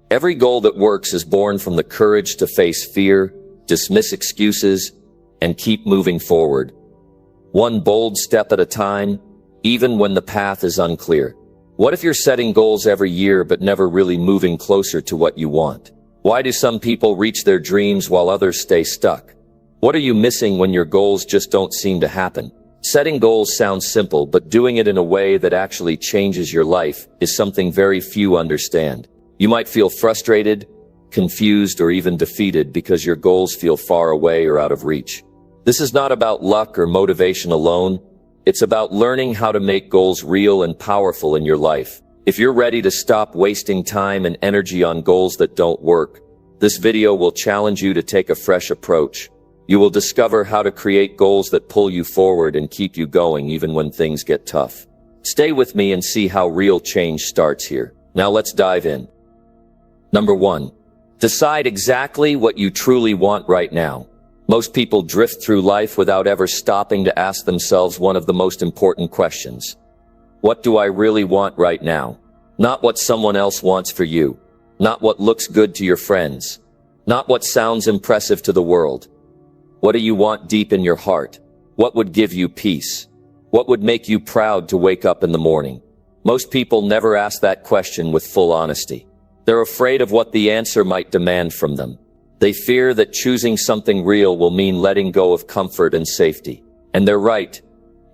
Every goal that works is born from the courage to face fear, dismiss excuses, and keep moving forward. One bold step at a time, even when the path is unclear. What if you're setting goals every year but never really moving closer to what you want? Why do some people reach their dreams while others stay stuck? What are you missing when your goals just don't seem to happen? Setting goals sounds simple, but doing it in a way that actually changes your life is something very few understand. You might feel frustrated, confused, or even defeated because your goals feel far away or out of reach. This is not about luck or motivation alone. It's about learning how to make goals real and powerful in your life. If you're ready to stop wasting time and energy on goals that don't work, this video will challenge you to take a fresh approach. You will discover how to create goals that pull you forward and keep you going even when things get tough. Stay with me and see how real change starts here. Now let's dive in. Number 1. Decide exactly what you truly want right now. Most people drift through life without ever stopping to ask themselves one of the most important questions. What do I really want right now? Not what someone else wants for you. Not what looks good to your friends. Not what sounds impressive to the world. What do you want deep in your heart? What would give you peace? What would make you proud to wake up in the morning? Most people never ask that question with full honesty. They're afraid of what the answer might demand from them. They fear that choosing something real will mean letting go of comfort and safety. And they're right.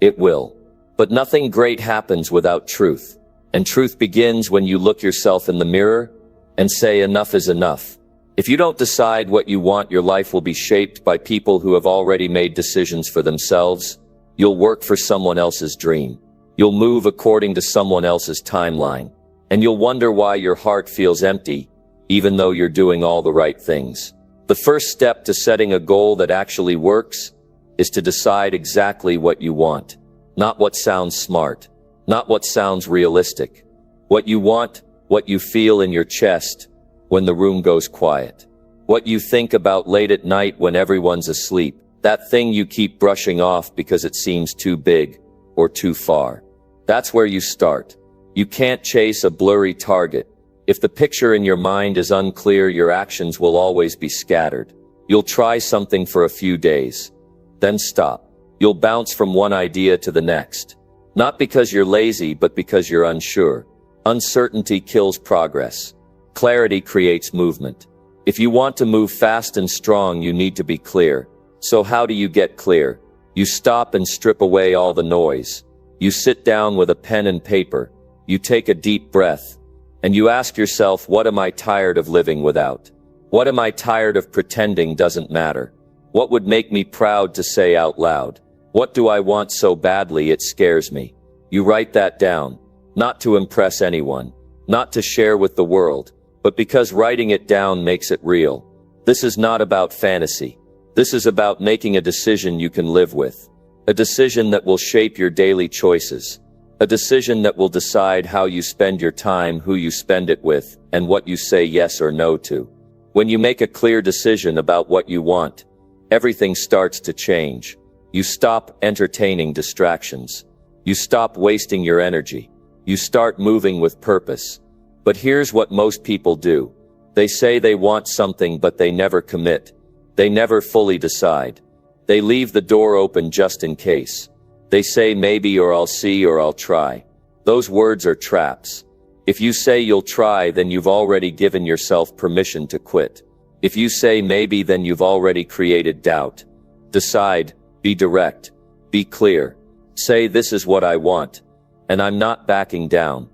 It will. But nothing great happens without truth. And truth begins when you look yourself in the mirror and say enough is enough. If you don't decide what you want, your life will be shaped by people who have already made decisions for themselves. You'll work for someone else's dream. You'll move according to someone else's timeline. And you'll wonder why your heart feels empty, even though you're doing all the right things. The first step to setting a goal that actually works is to decide exactly what you want. Not what sounds smart. Not what sounds realistic. What you want, what you feel in your chest when the room goes quiet. What you think about late at night when everyone's asleep. That thing you keep brushing off because it seems too big or too far. That's where you start. You can't chase a blurry target. If the picture in your mind is unclear, your actions will always be scattered. You'll try something for a few days, then stop. You'll bounce from one idea to the next. Not because you're lazy, but because you're unsure. Uncertainty kills progress. Clarity creates movement. If you want to move fast and strong, you need to be clear. So how do you get clear? You stop and strip away all the noise. You sit down with a pen and paper. You take a deep breath. And you ask yourself, what am I tired of living without? What am I tired of pretending doesn't matter? What would make me proud to say out loud? What do I want so badly it scares me? You write that down, not to impress anyone, not to share with the world, but because writing it down makes it real. This is not about fantasy. This is about making a decision you can live with. A decision that will shape your daily choices. A decision that will decide how you spend your time, who you spend it with, and what you say yes or no to. When you make a clear decision about what you want, everything starts to change. You stop entertaining distractions. You stop wasting your energy. You start moving with purpose. But here's what most people do. They say they want something, but they never commit. They never fully decide. They leave the door open just in case. They say maybe, or I'll see, or I'll try. Those words are traps. If you say you'll try, then you've already given yourself permission to quit. If you say maybe, then you've already created doubt. Decide, be direct, be clear. Say this is what I want, and I'm not backing down.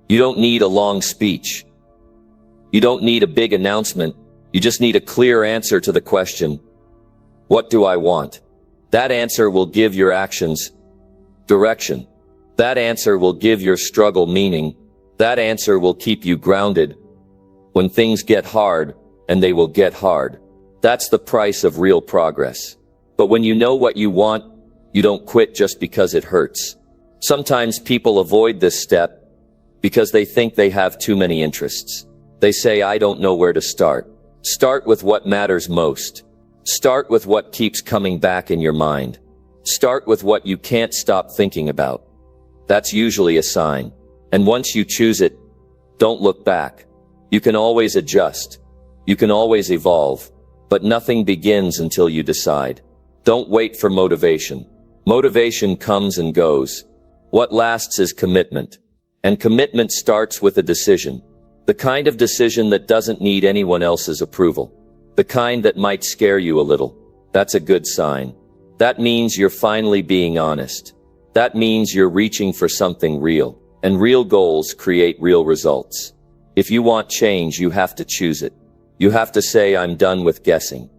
You don't need a long speech. You don't need a big announcement. You just need a clear answer to the question, what do I want? That answer will give your actions direction. That answer will give your struggle meaning. That answer will keep you grounded when things get hard, and they will get hard. That's the price of real progress. But when you know what you want, you don't quit just because it hurts. Sometimes people avoid this step because they think they have too many interests. They say, I don't know where to start. Start with what matters most. Start with what keeps coming back in your mind. Start with what you can't stop thinking about. That's usually a sign. And once you choose it, don't look back. You can always adjust. You can always evolve. But nothing begins until you decide. Don't wait for motivation. Motivation comes and goes. What lasts is commitment. And commitment starts with a decision. The kind of decision that doesn't need anyone else's approval. The kind that might scare you a little. That's a good sign. That means you're finally being honest. That means you're reaching for something real. And real goals create real results. If you want change, you have to choose it. You have to say, I'm done with guessing.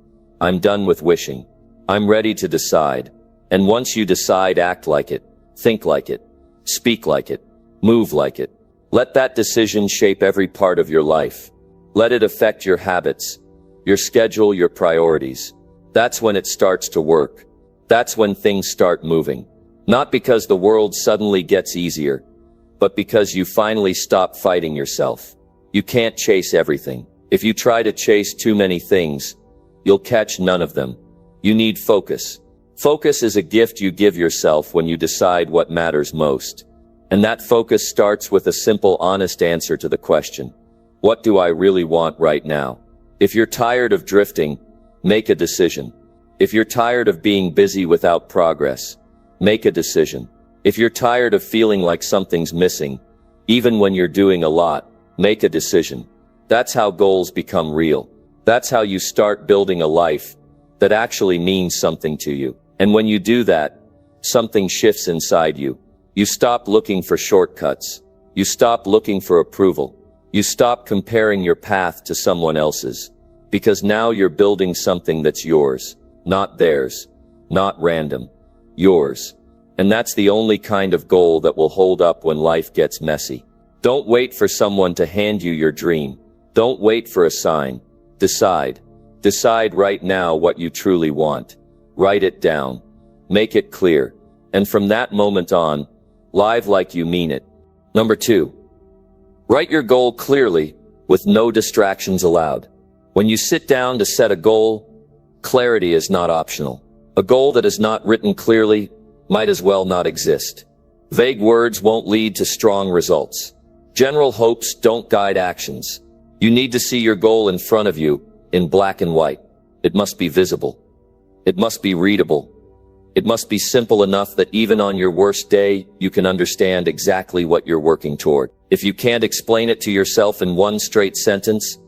I'm done with wishing. I'm ready to decide. And once you decide, act like it. Think like it. Speak like it. Move like it. Let that decision shape every part of your life. Let it affect your habits, your schedule, your priorities. That's when it starts to work. That's when things start moving. Not because the world suddenly gets easier, but because you finally stop fighting yourself. You can't chase everything. If you try to chase too many things, you'll catch none of them. You need focus. Focus is a gift you give yourself when you decide what matters most. And that focus starts with a simple, honest answer to the question, what do I really want right now? If you're tired of drifting, make a decision. If you're tired of being busy without progress, make a decision. If you're tired of feeling like something's missing, even when you're doing a lot, make a decision. That's how goals become real. That's how you start building a life that actually means something to you. And when you do that, something shifts inside you. You stop looking for shortcuts. You stop looking for approval. You stop comparing your path to someone else's. Because now you're building something that's yours, not theirs, not random, yours. And that's the only kind of goal that will hold up when life gets messy. Don't wait for someone to hand you your dream. Don't wait for a sign. Decide. Decide right now what you truly want. Write it down. Make it clear. And from that moment on, live like you mean it. Number 2. Write your goal clearly, with no distractions allowed. When you sit down to set a goal, clarity is not optional. A goal that is not written clearly might as well not exist. Vague words won't lead to strong results. General hopes don't guide actions. You need to see your goal in front of you, in black and white. It must be visible. It must be readable. It must be simple enough that even on your worst day, you can understand exactly what you're working toward. If you can't explain it to yourself in one straight sentence,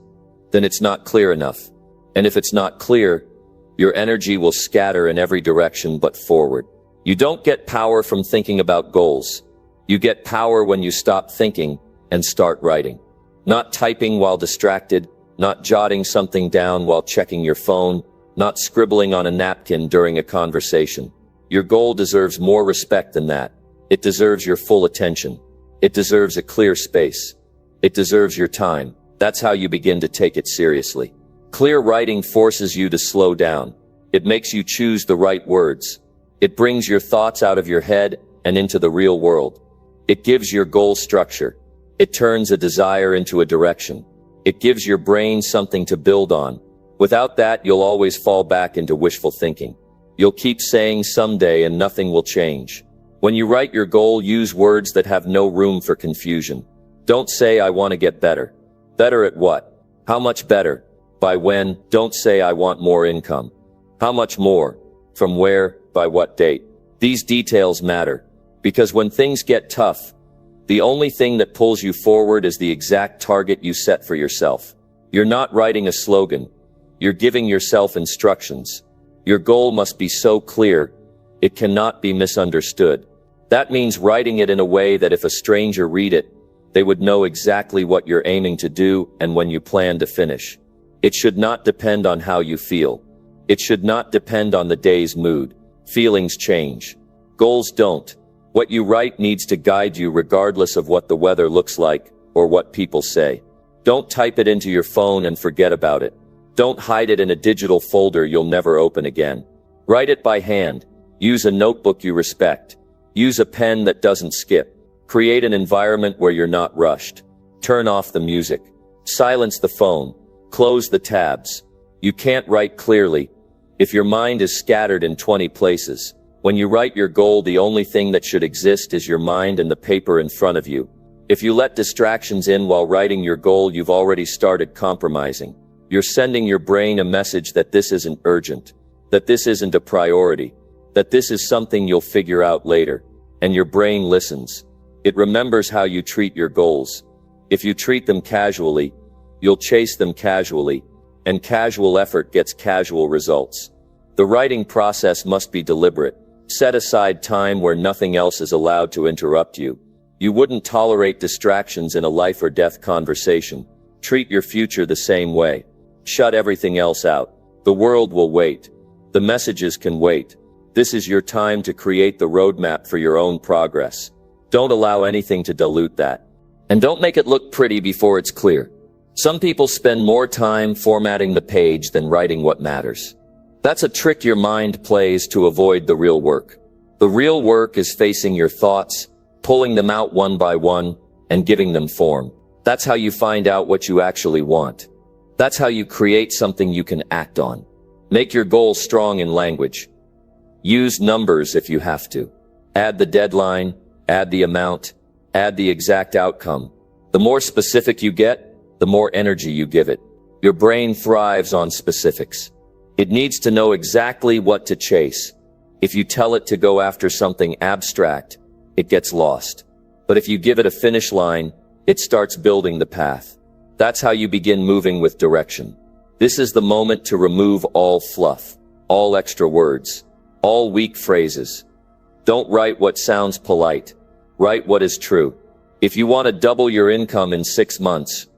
then it's not clear enough. And if it's not clear, your energy will scatter in every direction but forward. You don't get power from thinking about goals. You get power when you stop thinking and start writing. Not typing while distracted, not jotting something down while checking your phone, not scribbling on a napkin during a conversation. Your goal deserves more respect than that. It deserves your full attention. It deserves a clear space. It deserves your time. That's how you begin to take it seriously. Clear writing forces you to slow down. It makes you choose the right words. It brings your thoughts out of your head and into the real world. It gives your goal structure. It turns a desire into a direction. It gives your brain something to build on. Without that, you'll always fall back into wishful thinking. You'll keep saying someday and nothing will change. When you write your goal, use words that have no room for confusion. Don't say, I want to get better. Better at what? How much better? By when? Don't say, I want more income. How much more? From where? By what date? These details matter. Because when things get tough, the only thing that pulls you forward is the exact target you set for yourself. You're not writing a slogan. You're giving yourself instructions. Your goal must be so clear, it cannot be misunderstood. That means writing it in a way that if a stranger read it, they would know exactly what you're aiming to do and when you plan to finish. It should not depend on how you feel. It should not depend on the day's mood. Feelings change. Goals don't. What you write needs to guide you regardless of what the weather looks like or what people say. Don't type it into your phone and forget about it. Don't hide it in a digital folder you'll never open again. Write it by hand. Use a notebook you respect. Use a pen that doesn't skip. Create an environment where you're not rushed. Turn off the music. Silence the phone. Close the tabs. You can't write clearly if your mind is scattered in 20 places. When you write your goal, the only thing that should exist is your mind and the paper in front of you. If you let distractions in while writing your goal, you've already started compromising. You're sending your brain a message that this isn't urgent, that this isn't a priority, that this is something you'll figure out later. And your brain listens. It remembers how you treat your goals. If you treat them casually, you'll chase them casually, and casual effort gets casual results. The writing process must be deliberate. Set aside time where nothing else is allowed to interrupt you. You wouldn't tolerate distractions in a life or death conversation. Treat your future the same way. Shut everything else out. The world will wait. The messages can wait. This is your time to create the roadmap for your own progress. Don't allow anything to dilute that. And don't make it look pretty before it's clear. Some people spend more time formatting the page than writing what matters. That's a trick your mind plays to avoid the real work. The real work is facing your thoughts, pulling them out one by one, and giving them form. That's how you find out what you actually want. That's how you create something you can act on. Make your goal strong in language. Use numbers if you have to. Add the deadline, add the amount, add the exact outcome. The more specific you get, the more energy you give it. Your brain thrives on specifics. It needs to know exactly what to chase. If you tell it to go after something abstract, it gets lost. But if you give it a finish line, it starts building the path. That's how you begin moving with direction. This is the moment to remove all fluff, all extra words, all weak phrases. Don't write what sounds polite. Write what is true. If you want to double your income in 6 months,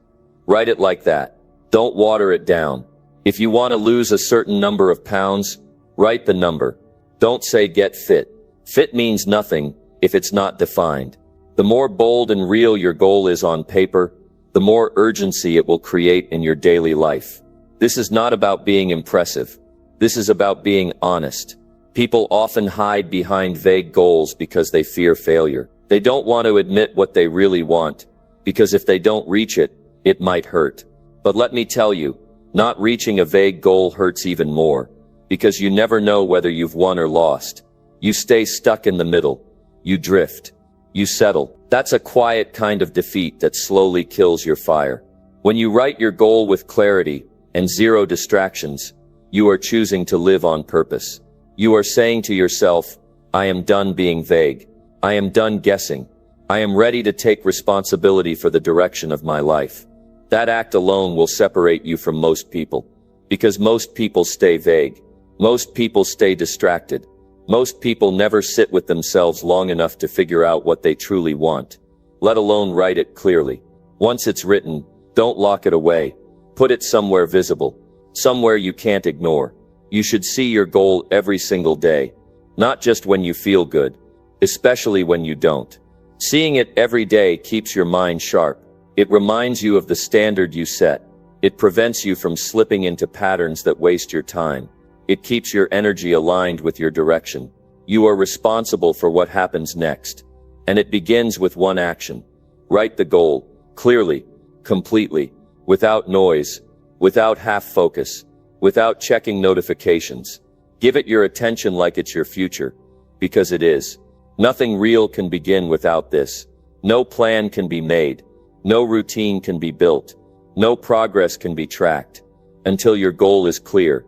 write it like that. Don't water it down. If you want to lose a certain number of pounds, write the number. Don't say get fit. Fit means nothing if it's not defined. The more bold and real your goal is on paper, the more urgency it will create in your daily life. This is not about being impressive. This is about being honest. People often hide behind vague goals because they fear failure. They don't want to admit what they really want, because if they don't reach it, it might hurt. But let me tell you, not reaching a vague goal hurts even more, because you never know whether you've won or lost. You stay stuck in the middle. You drift. You settle. That's a quiet kind of defeat that slowly kills your fire. When you write your goal with clarity and zero distractions, you are choosing to live on purpose. You are saying to yourself, I am done being vague. I am done guessing. I am ready to take responsibility for the direction of my life. That act alone will separate you from most people. Because most people stay vague. Most people stay distracted. Most people never sit with themselves long enough to figure out what they truly want, let alone write it clearly. Once it's written, don't lock it away. Put it somewhere visible, somewhere you can't ignore. You should see your goal every single day, not just when you feel good, especially when you don't. Seeing it every day keeps your mind sharp. It reminds you of the standard you set. It prevents you from slipping into patterns that waste your time. It keeps your energy aligned with your direction. You are responsible for what happens next. And it begins with one action. Write the goal, clearly, completely, without noise, without half focus, without checking notifications. Give it your attention like it's your future, because it is. Nothing real can begin without this. No plan can be made. No routine can be built. No progress can be tracked. Until your goal is clear.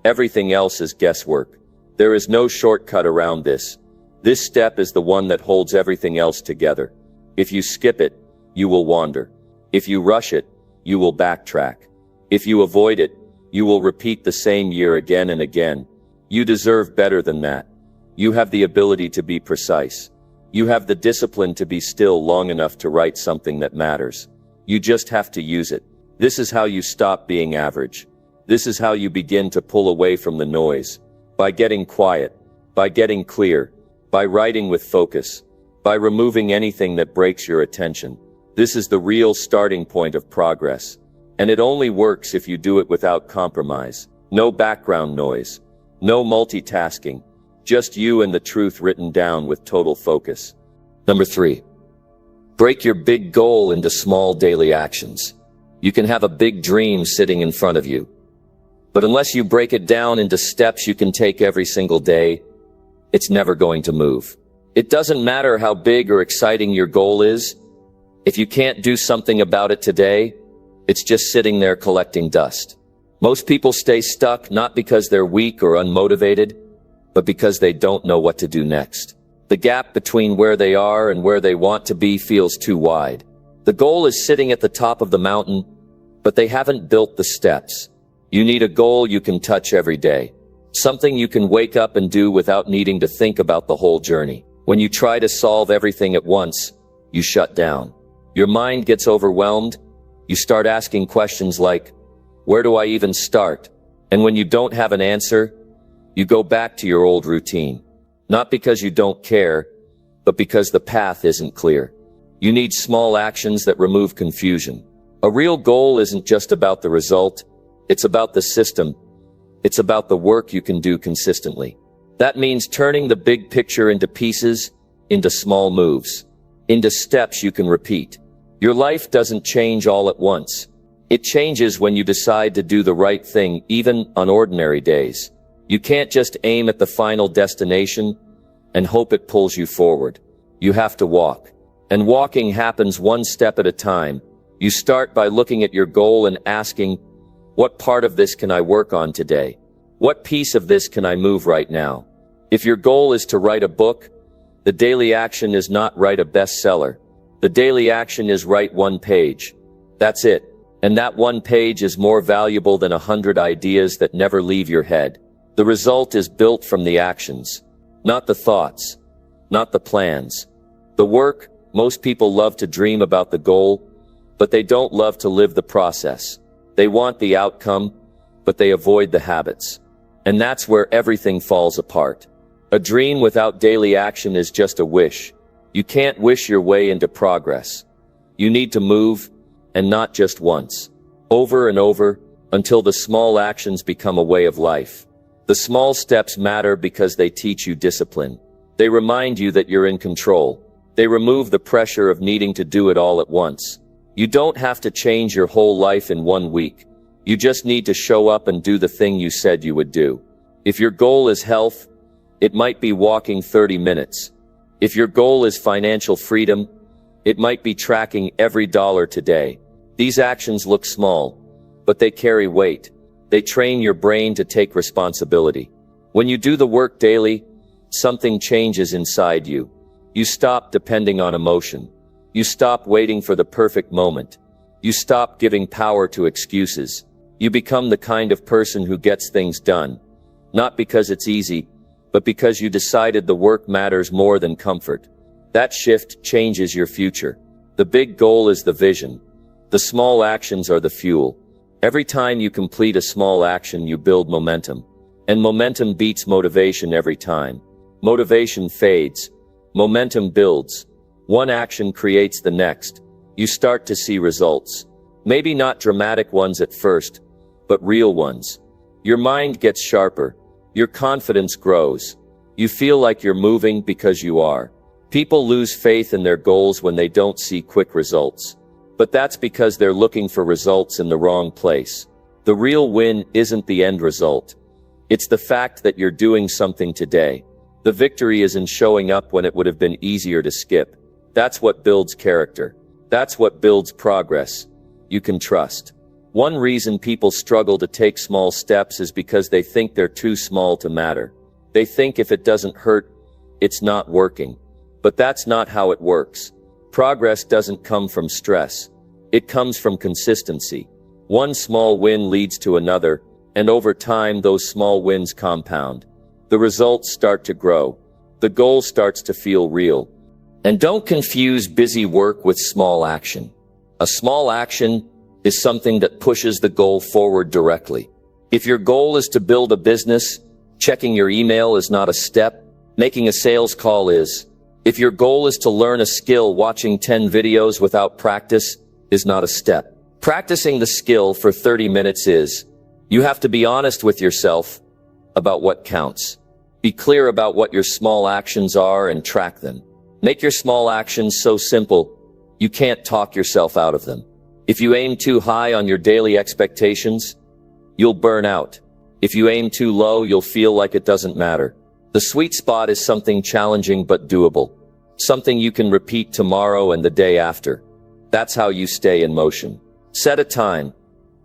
Everything else is guesswork. There is no shortcut around this. This step is the one that holds everything else together. If you skip it, you will wander. If you rush it, you will backtrack. If you avoid it, you will repeat the same year again and again. You deserve better than that. You have the ability to be precise. You have the discipline to be still long enough to write something that matters. You just have to use it. This is how you stop being average. This is how you begin to pull away from the noise. By getting quiet, by getting clear, by writing with focus, by removing anything that breaks your attention. This is the real starting point of progress. And it only works if you do it without compromise. No background noise. No multitasking. Just you and the truth written down with total focus. Number 3. Break your big goal into small daily actions. You can have a big dream sitting in front of you. But unless you break it down into steps you can take every single day, it's never going to move. It doesn't matter how big or exciting your goal is. If you can't do something about it today, it's just sitting there collecting dust. Most people stay stuck not because they're weak or unmotivated, but because they don't know what to do next. The gap between where they are and where they want to be feels too wide. The goal is sitting at the top of the mountain, but they haven't built the steps. You need a goal you can touch every day. Something you can wake up and do without needing to think about the whole journey. When you try to solve everything at once, you shut down. Your mind gets overwhelmed. You start asking questions like, where do I even start? And when you don't have an answer, you go back to your old routine. Not because you don't care, but because the path isn't clear. You need small actions that remove confusion. A real goal isn't just about the result. It's about the system. It's about the work you can do consistently. That means turning the big picture into pieces, into small moves, into steps you can repeat. Your life doesn't change all at once. It changes when you decide to do the right thing, even on ordinary days. You can't just aim at the final destination and hope it pulls you forward. You have to walk. And walking happens one step at a time. You start by looking at your goal and asking, what part of this can I work on today? What piece of this can I move right now? If your goal is to write a book, the daily action is not write a bestseller. The daily action is write one page. That's it. And that one page is more valuable than 100 ideas that never leave your head. The result is built from the actions, not the thoughts, not the plans. The work, most people love to dream about the goal, but they don't love to live the process. They want the outcome, but they avoid the habits. And that's where everything falls apart. A dream without daily action is just a wish. You can't wish your way into progress. You need to move, and not just once. Over and over, until the small actions become a way of life. The small steps matter because they teach you discipline. They remind you that you're in control. They remove the pressure of needing to do it all at once. You don't have to change your whole life in 1 week. You just need to show up and do the thing you said you would do. If your goal is health, it might be walking 30 minutes. If your goal is financial freedom, it might be tracking every dollar today. These actions look small, but they carry weight. They train your brain to take responsibility. When you do the work daily, something changes inside you. You stop depending on emotion. You stop waiting for the perfect moment. You stop giving power to excuses. You become the kind of person who gets things done. Not because it's easy, but because you decided the work matters more than comfort. That shift changes your future. The big goal is the vision. The small actions are the fuel. Every time you complete a small action, you build momentum. And momentum beats motivation every time. Motivation fades. Momentum builds. One action creates the next. You start to see results. Maybe not dramatic ones at first, but real ones. Your mind gets sharper. Your confidence grows. You feel like you're moving because you are. People lose faith in their goals when they don't see quick results. But that's because they're looking for results in the wrong place. The real win isn't the end result. It's the fact that you're doing something today. The victory is in showing up when it would have been easier to skip. That's what builds character. That's what builds progress. You can trust. One reason people struggle to take small steps is because they think they're too small to matter. They think if it doesn't hurt, it's not working. But that's not how it works. Progress doesn't come from stress. It comes from consistency. One small win leads to another, and over time those small wins compound. The results start to grow. The goal starts to feel real. And don't confuse busy work with small action. A small action is something that pushes the goal forward directly. If your goal is to build a business, checking your email is not a step. Making a sales call is. If your goal is to learn a skill, watching 10 videos without practice is not a step. Practicing the skill for 30 minutes is. You have to be honest with yourself about what counts. Be clear about what your small actions are and track them. Make your small actions so simple, you can't talk yourself out of them. If you aim too high on your daily expectations, you'll burn out. If you aim too low, you'll feel like it doesn't matter. The sweet spot is something challenging but doable. Something you can repeat tomorrow and the day after. That's how you stay in motion. Set a time.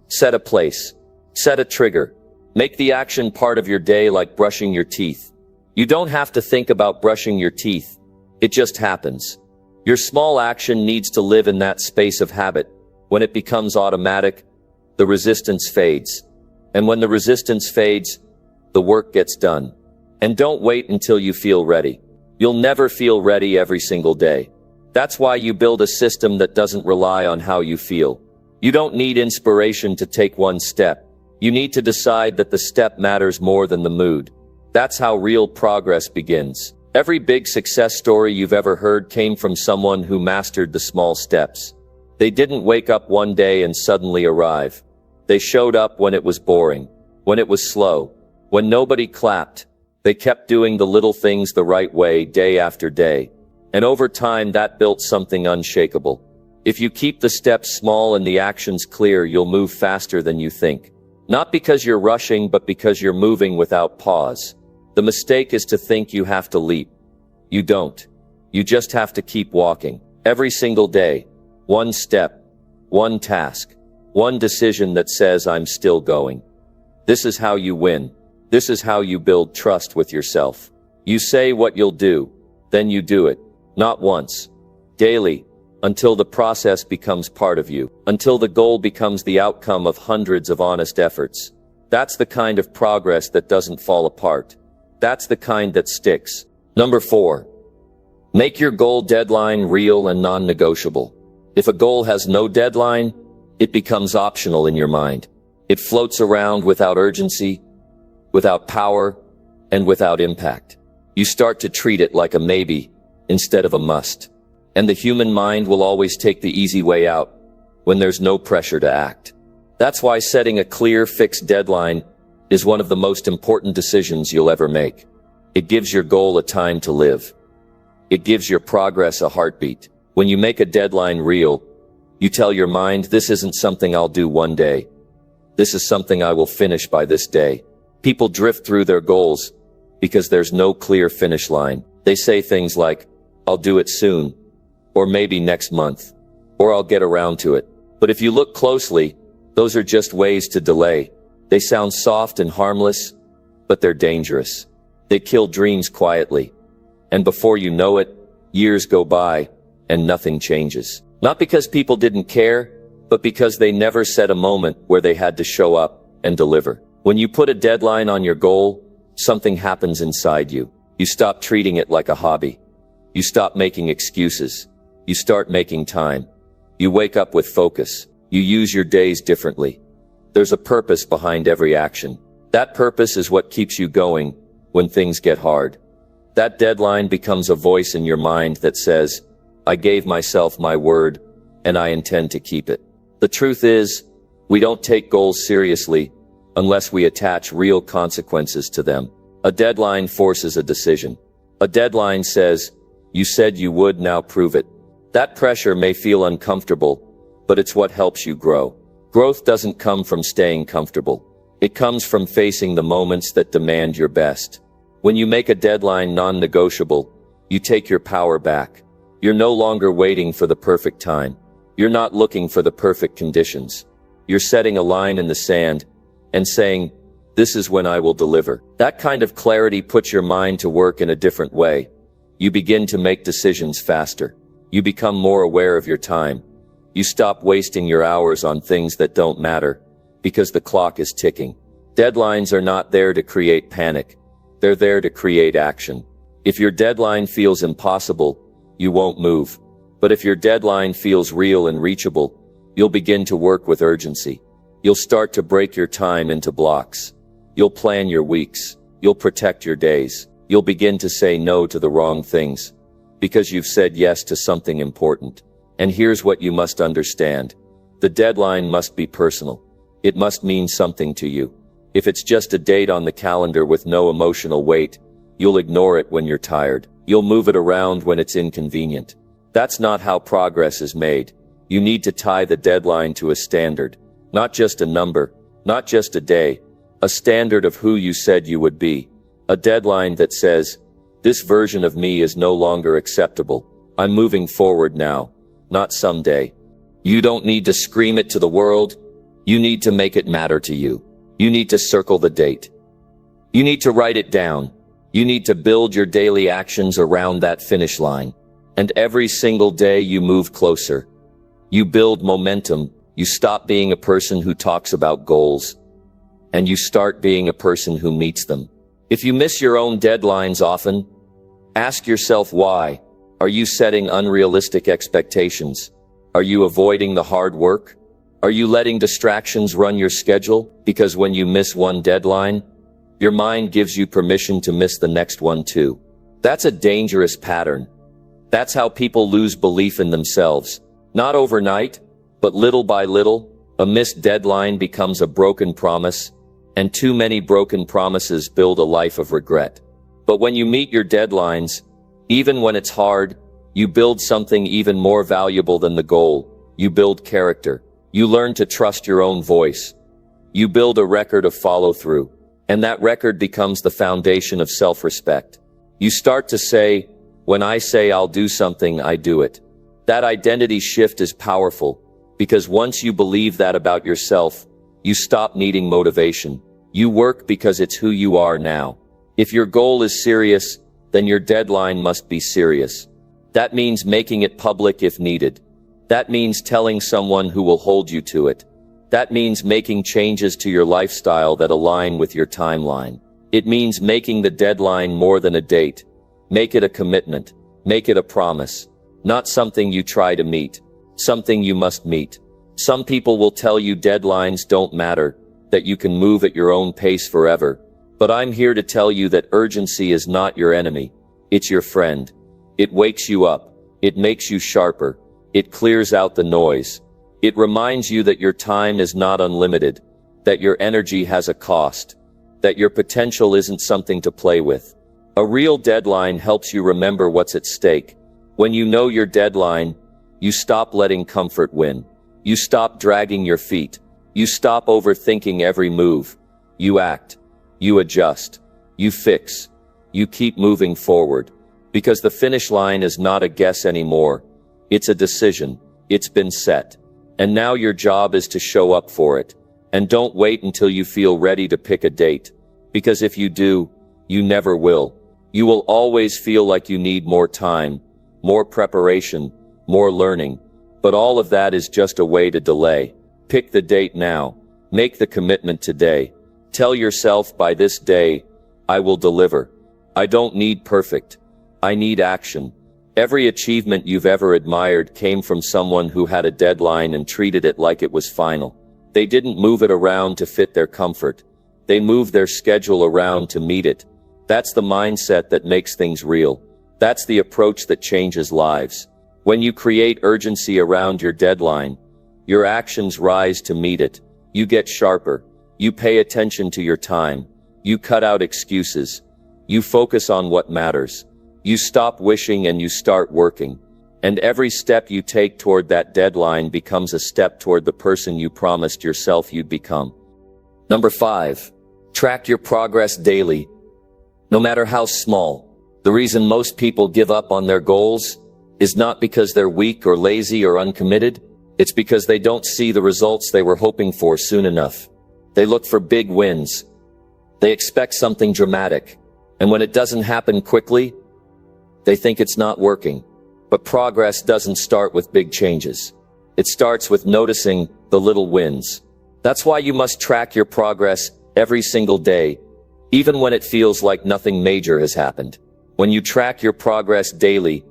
Set a place. Set a trigger. Make the action part of your day like brushing your teeth. You don't have to think about brushing your teeth. It just happens. Your small action needs to live in that space of habit. When it becomes automatic, the resistance fades. And when the resistance fades, the work gets done. And don't wait until you feel ready. You'll never feel ready every single day. That's why you build a system that doesn't rely on how you feel. You don't need inspiration to take one step. You need to decide that the step matters more than the mood. That's how real progress begins. Every big success story you've ever heard came from someone who mastered the small steps. They didn't wake up one day and suddenly arrive. They showed up when it was boring, when it was slow, when nobody clapped. They kept doing the little things the right way day after day. And over time that built something unshakable. If you keep the steps small and the actions clear, you'll move faster than you think. Not because you're rushing, but because you're moving without pause. The mistake is to think you have to leap. You don't. You just have to keep walking. Every single day. One step. One task. One decision that says, I'm still going. This is how you win. This is how you build trust with yourself. You say what you'll do. Then you do it. Not once. Daily. Until the process becomes part of you. Until the goal becomes the outcome of hundreds of honest efforts. That's the kind of progress that doesn't fall apart. That's the kind that sticks. Number 4. Make your goal deadline real and non-negotiable. If a goal has no deadline, it becomes optional in your mind. It floats around without urgency, without power, and without impact. You start to treat it like a maybe instead of a must. And the human mind will always take the easy way out when there's no pressure to act. That's why setting a clear, fixed deadline is one of the most important decisions you'll ever make. It gives your goal a time to live. It gives your progress a heartbeat. When you make a deadline real, you tell your mind, this isn't something I'll do one day. This is something I will finish by this day. People drift through their goals because there's no clear finish line. They say things like, I'll do it soon, or maybe next month, or I'll get around to it. But if you look closely, those are just ways to delay. They sound soft and harmless, but they're dangerous. They kill dreams quietly. And before you know it, years go by and nothing changes. Not because people didn't care, but because they never set a moment where they had to show up and deliver. When you put a deadline on your goal, something happens inside you. You stop treating it like a hobby. You stop making excuses. You start making time. You wake up with focus. You use your days differently. There's a purpose behind every action. That purpose is what keeps you going when things get hard. That deadline becomes a voice in your mind that says, I gave myself my word, and I intend to keep it. The truth is, we don't take goals seriously unless we attach real consequences to them. A deadline forces a decision. A deadline says, you said you would, now prove it. That pressure may feel uncomfortable, but it's what helps you grow. Growth doesn't come from staying comfortable. It comes from facing the moments that demand your best. When you make a deadline non-negotiable, you take your power back. You're no longer waiting for the perfect time. You're not looking for the perfect conditions. You're setting a line in the sand and saying, this is when I will deliver. That kind of clarity puts your mind to work in a different way. You begin to make decisions faster. You become more aware of your time. You stop wasting your hours on things that don't matter because the clock is ticking. Deadlines are not there to create panic. They're there to create action. If your deadline feels impossible, you won't move. But if your deadline feels real and reachable, you'll begin to work with urgency. You'll start to break your time into blocks. You'll plan your weeks. You'll protect your days. You'll begin to say no to the wrong things because you've said yes to something important. And here's what you must understand. The deadline must be personal. It must mean something to you. If it's just a date on the calendar with no emotional weight, you'll ignore it when you're tired. You'll move it around when it's inconvenient. That's not how progress is made. You need to tie the deadline to a standard. Not just a number, not just a day, a standard of who you said you would be. A deadline that says, this version of me is no longer acceptable. I'm moving forward now, not someday. You don't need to scream it to the world. You need to make it matter to you. You need to circle the date. You need to write it down. You need to build your daily actions around that finish line. And every single day you move closer. You build momentum. You stop being a person who talks about goals, and you start being a person who meets them. If you miss your own deadlines often, ask yourself why. Are you setting unrealistic expectations? Are you avoiding the hard work? Are you letting distractions run your schedule? Because when you miss one deadline, your mind gives you permission to miss the next one too. That's a dangerous pattern. That's how people lose belief in themselves. Not overnight, but little by little, a missed deadline becomes a broken promise, and too many broken promises build a life of regret. But when you meet your deadlines, even when it's hard, you build something even more valuable than the goal. You build character. You learn to trust your own voice. You build a record of follow-through, and that record becomes the foundation of self-respect. You start to say, when I say I'll do something, I do it. That identity shift is powerful, because once you believe that about yourself, you stop needing motivation. You work because it's who you are now. If your goal is serious, then your deadline must be serious. That means making it public if needed. That means telling someone who will hold you to it. That means making changes to your lifestyle that align with your timeline. It means making the deadline more than a date. Make it a commitment. Make it a promise. Not something you try to meet. Something you must meet. Some people will tell you deadlines don't matter, that you can move at your own pace forever. But I'm here to tell you that urgency is not your enemy. It's your friend. It wakes you up. It makes you sharper. It clears out the noise. It reminds you that your time is not unlimited, that your energy has a cost, that your potential isn't something to play with. A real deadline helps you remember what's at stake. When you know your deadline, you stop letting comfort win. You stop dragging your feet. You stop overthinking every move. You act. You adjust. You fix. You keep moving forward. Because the finish line is not a guess anymore. It's a decision. It's been set. And now your job is to show up for it. And don't wait until you feel ready to pick a date. Because if you do, you never will. You will always feel like you need more time, more preparation, more learning. But all of that is just a way to delay. Pick the date now. Make the commitment today. Tell yourself by this day, I will deliver. I don't need perfect. I need action. Every achievement you've ever admired came from someone who had a deadline and treated it like it was final. They didn't move it around to fit their comfort. They moved their schedule around to meet it. That's the mindset that makes things real. That's the approach that changes lives. When you create urgency around your deadline, your actions rise to meet it. You get sharper. You pay attention to your time. You cut out excuses. You focus on what matters. You stop wishing and you start working. And every step you take toward that deadline becomes a step toward the person you promised yourself you'd become. Number 5. Track your progress daily. No matter how small. The reason most people give up on their goals is not because they're weak or lazy or uncommitted. It's because they don't see the results they were hoping for soon enough. They look for big wins. They expect something dramatic. And when it doesn't happen quickly, they think it's not working. But progress doesn't start with big changes. It starts with noticing the little wins. That's why you must track your progress every single day, even when it feels like nothing major has happened. When you track your progress daily,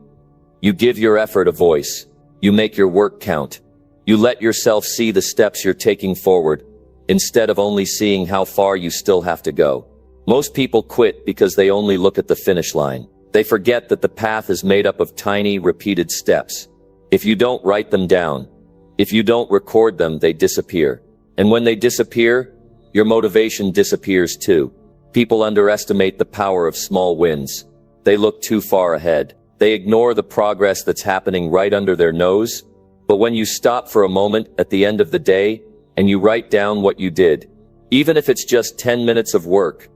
you give your effort a voice. You make your work count. You let yourself see the steps you're taking forward, instead of only seeing how far you still have to go. Most people quit because they only look at the finish line. They forget that the path is made up of tiny, repeated steps. If you don't write them down, if you don't record them, they disappear. And when they disappear, your motivation disappears too. People underestimate the power of small wins. They look too far ahead. They ignore the progress that's happening right under their nose. But when you stop for a moment at the end of the day and you write down what you did, even if it's just 10 minutes of work,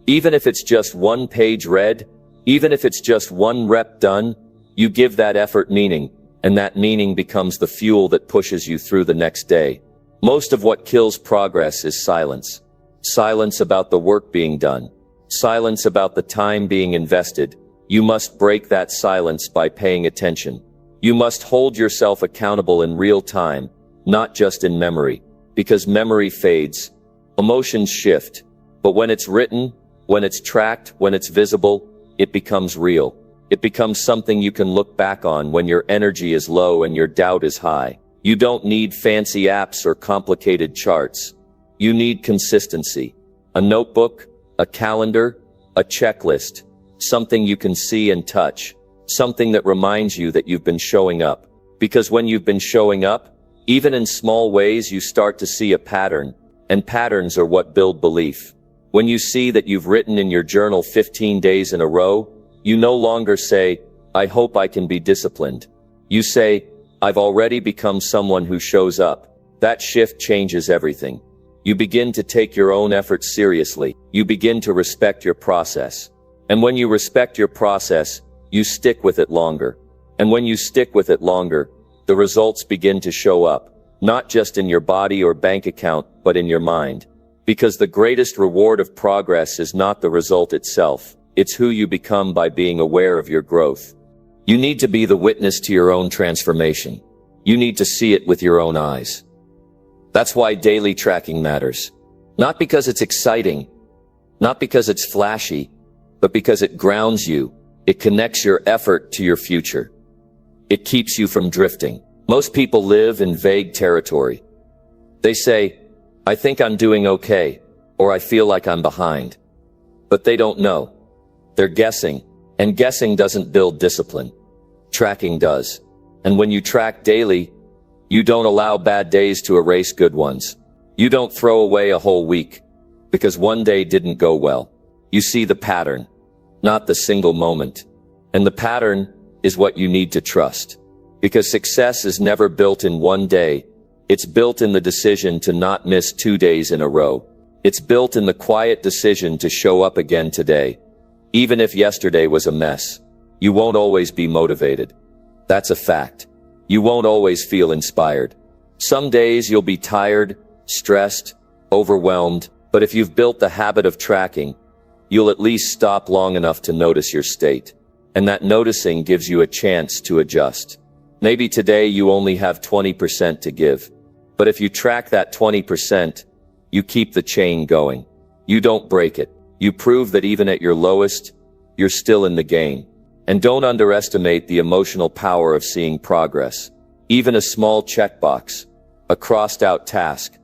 even if it's just one page read, even if it's just one rep done, you give that effort meaning, and that meaning becomes the fuel that pushes you through the next day. Most of what kills progress is silence. Silence about the work being done. Silence about the time being invested. You must break that silence by paying attention. You must hold yourself accountable in real time, not just in memory, because memory fades. Emotions shift. But when it's written, when it's tracked, when it's visible, it becomes real. It becomes something you can look back on when your energy is low and your doubt is high. You don't need fancy apps or complicated charts. You need consistency. A notebook, a calendar, a checklist, something you can see and touch, something that reminds you that you've been showing up. Because when you've been showing up, even in small ways, you start to see a pattern, and patterns are what build belief. When you see that you've written in your journal 15 days in a row, you no longer say, "I hope I can be disciplined." You say, "I've already become someone who shows up." That shift changes everything. You begin to take your own efforts seriously. You begin to respect your process. And when you respect your process, you stick with it longer. And when you stick with it longer, the results begin to show up, not just in your body or bank account, but in your mind. Because the greatest reward of progress is not the result itself. It's who you become by being aware of your growth. You need to be the witness to your own transformation. You need to see it with your own eyes. That's why daily tracking matters. Not because it's exciting, not because it's flashy, but because it grounds you. It connects your effort to your future. It keeps you from drifting. Most people live in vague territory. They say, "I think I'm doing okay," or "I feel like I'm behind." But they don't know. They're guessing, and guessing doesn't build discipline. Tracking does. And when you track daily, you don't allow bad days to erase good ones. You don't throw away a whole week because one day didn't go well. You see the pattern, not the single moment. And the pattern is what you need to trust. Because success is never built in one day. It's built in the decision to not miss 2 days in a row. It's built in the quiet decision to show up again today. Even if yesterday was a mess, you won't always be motivated. That's a fact. You won't always feel inspired. Some days you'll be tired, stressed, overwhelmed, but if you've built the habit of tracking, you'll at least stop long enough to notice your state. And that noticing gives you a chance to adjust. Maybe today you only have 20% to give. But if you track that 20%, you keep the chain going. You don't break it. You prove that even at your lowest, you're still in the game. And don't underestimate the emotional power of seeing progress. Even a small checkbox, a crossed-out task,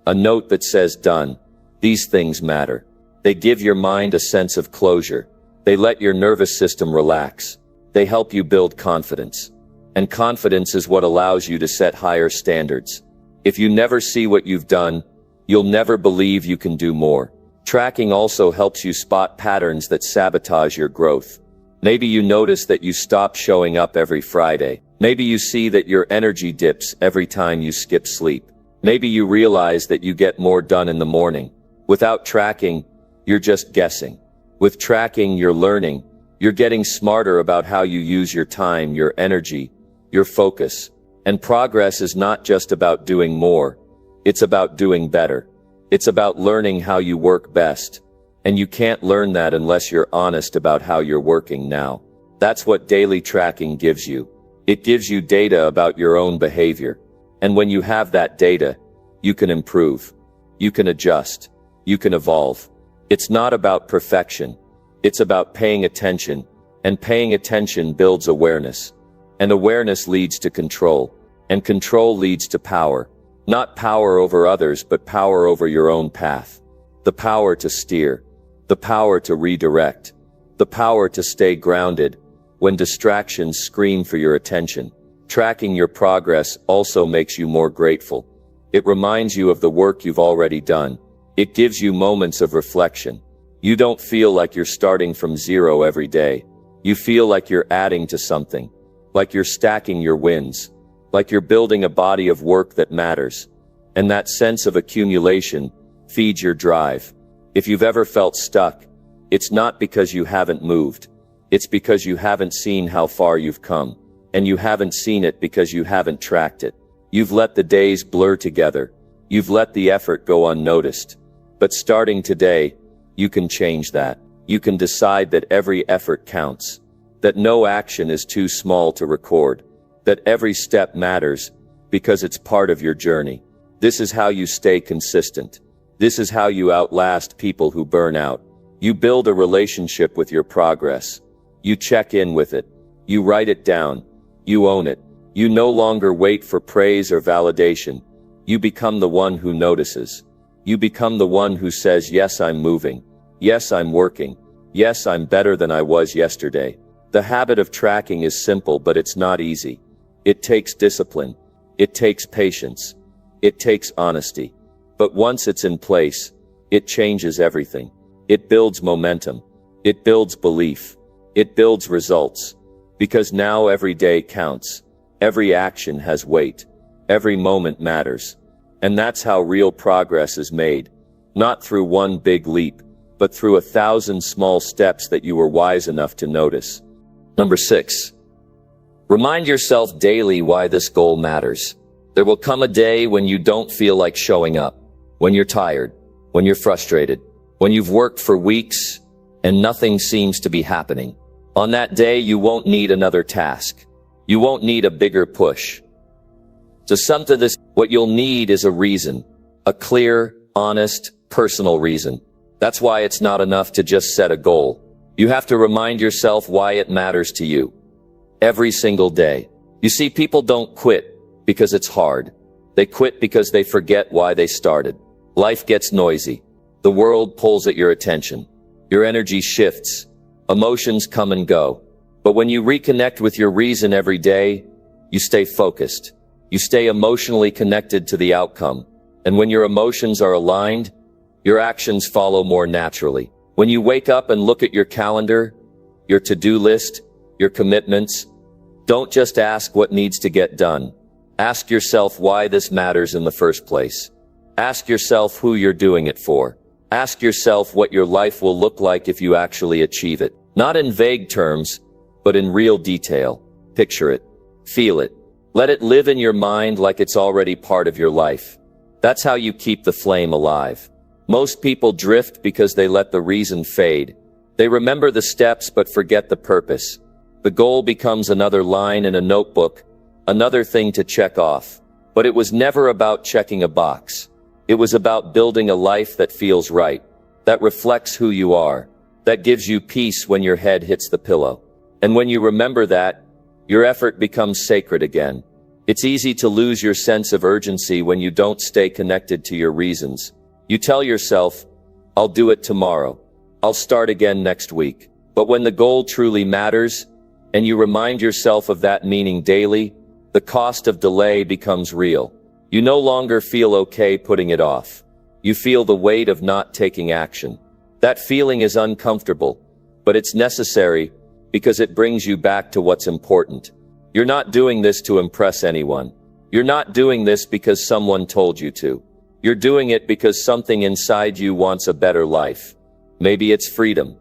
a note that says done. These things matter. They give your mind a sense of closure. They let your nervous system relax. They help you build confidence. And confidence is what allows you to set higher standards. If you never see what you've done, you'll never believe you can do more. Tracking also helps you spot patterns that sabotage your growth. Maybe you notice that you stop showing up every Friday. Maybe you see that your energy dips every time you skip sleep. Maybe you realize that you get more done in the morning. Without tracking, you're just guessing. With tracking, you're learning. You're getting smarter about how you use your time, your energy, your focus. And progress is not just about doing more. It's about doing better. It's about learning how you work best. And you can't learn that unless you're honest about how you're working now. That's what daily tracking gives you. It gives you data about your own behavior. And when you have that data, you can improve. You can adjust. You can evolve. It's not about perfection. It's about paying attention. And paying attention builds awareness. And awareness leads to control. And control leads to power. Not power over others, but power over your own path. The power to steer. The power to redirect. The power to stay grounded when distractions scream for your attention. Tracking your progress also makes you more grateful. It reminds you of the work you've already done. It gives you moments of reflection. You don't feel like you're starting from zero every day. You feel like you're adding to something. Like you're stacking your wins. Like you're building a body of work that matters. And that sense of accumulation feeds your drive. If you've ever felt stuck, it's not because you haven't moved. It's because you haven't seen how far you've come. and you haven't seen it because you haven't tracked it. You've let the days blur together. You've let the effort go unnoticed. But starting today, you can change that. You can decide that every effort counts, that no action is too small to record, that every step matters because it's part of your journey. This is how you stay consistent. This is how you outlast people who burn out. You build a relationship with your progress. You check in with it. You write it down. You own it. You no longer wait for praise or validation. You become the one who notices. You become the one who says, yes, I'm moving. Yes, I'm working. Yes, I'm better than I was yesterday. The habit of tracking is simple, but it's not easy. It takes discipline. It takes patience. It takes honesty. But once it's in place, it changes everything. It builds momentum. It builds belief. It builds results. Because now every day counts. Every action has weight. Every moment matters. And that's how real progress is made. Not through one big leap, but through 1,000 small steps that you were wise enough to notice. Number 6. Remind yourself daily why this goal matters. There will come a day when you don't feel like showing up, when you're tired, when you're frustrated, when you've worked for weeks and nothing seems to be happening. On that day, you won't need another task. You won't need a bigger push. To sum to this, what you'll need is a reason, a clear, honest, personal reason. That's why it's not enough to just set a goal. You have to remind yourself why it matters to you. Every single day. You see, people don't quit because it's hard. They quit because they forget why they started. Life gets noisy. The world pulls at your attention. Your energy shifts. Emotions come and go. But when you reconnect with your reason every day, you stay focused. You stay emotionally connected to the outcome. And when your emotions are aligned, your actions follow more naturally. When you wake up and look at your calendar, your to-do list, your commitments, don't just ask what needs to get done. Ask yourself why this matters in the first place. Ask yourself who you're doing it for. Ask yourself what your life will look like if you actually achieve it. Not in vague terms, but in real detail. Picture it. Feel it. Let it live in your mind like it's already part of your life. That's how you keep the flame alive. Most people drift because they let the reason fade. They remember the steps but forget the purpose. The goal becomes another line in a notebook, another thing to check off. But it was never about checking a box. It was about building a life that feels right, that reflects who you are, that gives you peace when your head hits the pillow. And when you remember that, your effort becomes sacred again. It's easy to lose your sense of urgency when you don't stay connected to your reasons. You tell yourself, I'll do it tomorrow. I'll start again next week. But when the goal truly matters, and you remind yourself of that meaning daily, the cost of delay becomes real. You no longer feel okay putting it off. You feel the weight of not taking action. That feeling is uncomfortable, but it's necessary because it brings you back to what's important. You're not doing this to impress anyone. You're not doing this because someone told you to. You're doing it because something inside you wants a better life. Maybe it's freedom.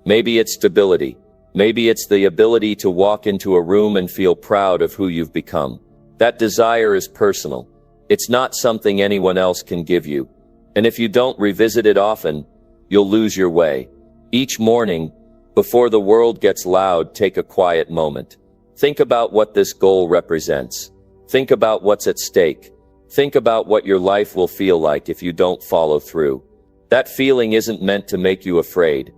Maybe it's stability. Maybe it's the ability to walk into a room and feel proud of who you've become. That desire is personal. It's not something anyone else can give you. And if you don't revisit it often, you'll lose your way. Each morning, before the world gets loud, take a quiet moment. Think about what this goal represents. Think about what's at stake. Think about what your life will feel like if you don't follow through. That feeling isn't meant to make you afraid.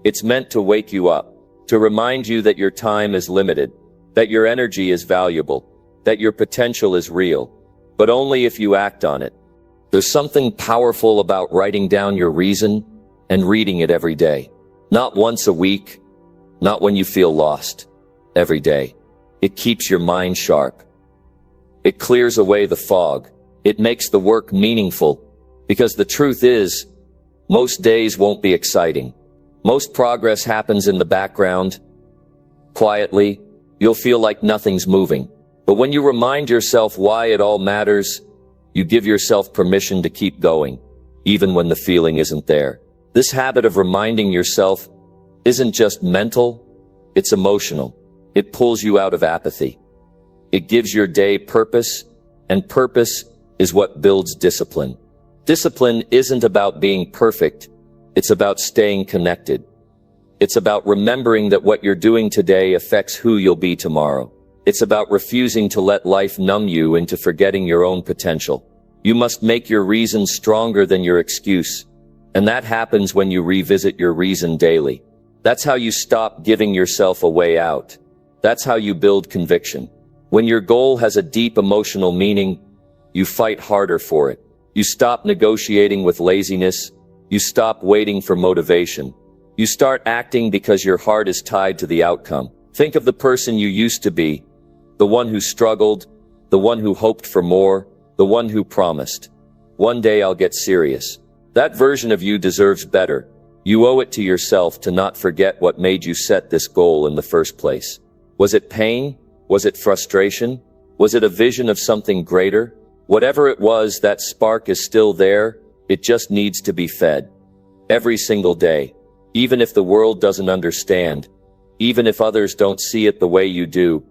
It's meant to wake you up, to remind you that your time is limited, that your energy is valuable, that your potential is real, but only if you act on it. There's something powerful about writing down your reason and reading it every day. Not once a week, not when you feel lost. Every day. It keeps your mind sharp. It clears away the fog. It makes the work meaningful. Because the truth is, most days won't be exciting. Most progress happens in the background. Quietly, you'll feel like nothing's moving. But when you remind yourself why it all matters, you give yourself permission to keep going, even when the feeling isn't there. This habit of reminding yourself isn't just mental, it's emotional. It pulls you out of apathy. It gives your day purpose, and purpose is what builds discipline. Discipline isn't about being perfect. It's about staying connected. It's about remembering that what you're doing today affects who you'll be tomorrow. It's about refusing to let life numb you into forgetting your own potential. You must make your reason stronger than your excuse. And that happens when you revisit your reason daily. That's how you stop giving yourself a way out. That's how you build conviction. When your goal has a deep emotional meaning, you fight harder for it. You stop negotiating with laziness. You stop waiting for motivation. You start acting because your heart is tied to the outcome. Think of the person you used to be, the one who struggled, the one who hoped for more, the one who promised, "One day I'll get serious." That version of you deserves better. You owe it to yourself to not forget what made you set this goal in the first place. Was it pain? Was it frustration? Was it a vision of something greater? Whatever it was, that spark is still there. It just needs to be fed. Every single day. Even if the world doesn't understand. Even if others don't see it the way you do.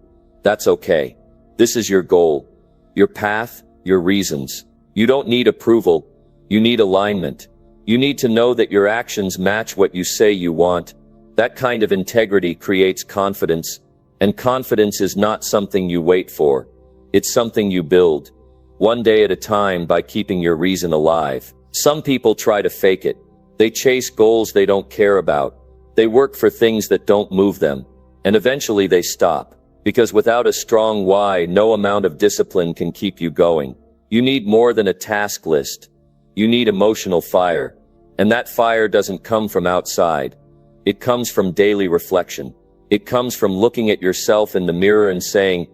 That's okay. This is your goal. Your path, your reasons. You don't need approval. You need alignment. You need to know that your actions match what you say you want. That kind of integrity creates confidence. And confidence is not something you wait for. It's something you build. One day at a time by keeping your reason alive. Some people try to fake it. They chase goals they don't care about. They work for things that don't move them. And eventually they stop. Because without a strong why, no amount of discipline can keep you going. You need more than a task list. You need emotional fire. And that fire doesn't come from outside. It comes from daily reflection. It comes from looking at yourself in the mirror and saying,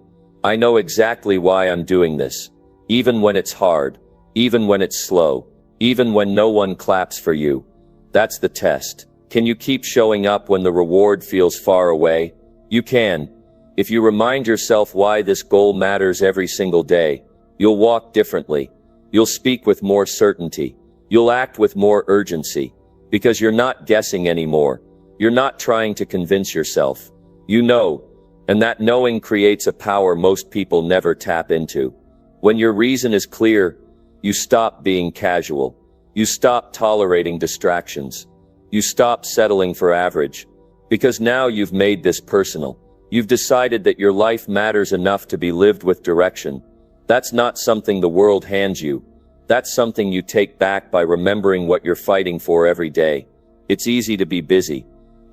"I know exactly why I'm doing this." Even when it's hard. Even when it's slow. Even when no one claps for you. That's the test. Can you keep showing up when the reward feels far away? You can. If you remind yourself why this goal matters every single day, you'll walk differently. You'll speak with more certainty. You'll act with more urgency. Because you're not guessing anymore. You're not trying to convince yourself. You know. And that knowing creates a power most people never tap into. When your reason is clear, you stop being casual. You stop tolerating distractions. You stop settling for average. Because now you've made this personal. You've decided that your life matters enough to be lived with direction. That's not something the world hands you. That's something you take back by remembering what you're fighting for every day. It's easy to be busy.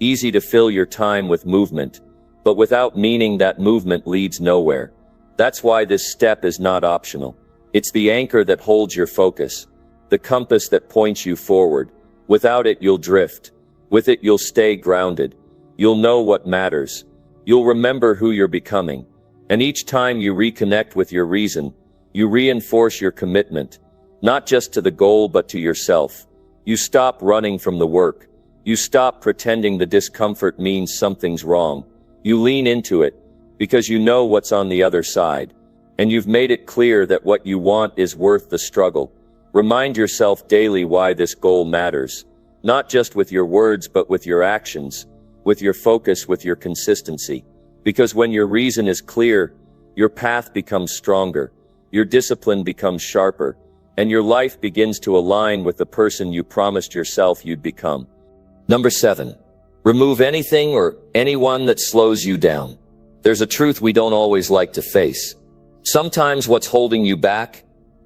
Easy to fill your time with movement. But without meaning, that movement leads nowhere. That's why this step is not optional. It's the anchor that holds your focus. The compass that points you forward. Without it, you'll drift. With it, you'll stay grounded. You'll know what matters. You'll remember who you're becoming. And each time you reconnect with your reason, you reinforce your commitment. Not just to the goal, but to yourself. You stop running from the work. You stop pretending the discomfort means something's wrong. You lean into it, because you know what's on the other side. And you've made it clear that what you want is worth the struggle. Remind yourself daily why this goal matters. Not just with your words, but with your actions, with your focus, with your consistency. Because when your reason is clear, your path becomes stronger, your discipline becomes sharper, and your life begins to align with the person you promised yourself you'd become. Number 7. Remove anything or anyone that slows you down. There's a truth we don't always like to face. Sometimes what's holding you back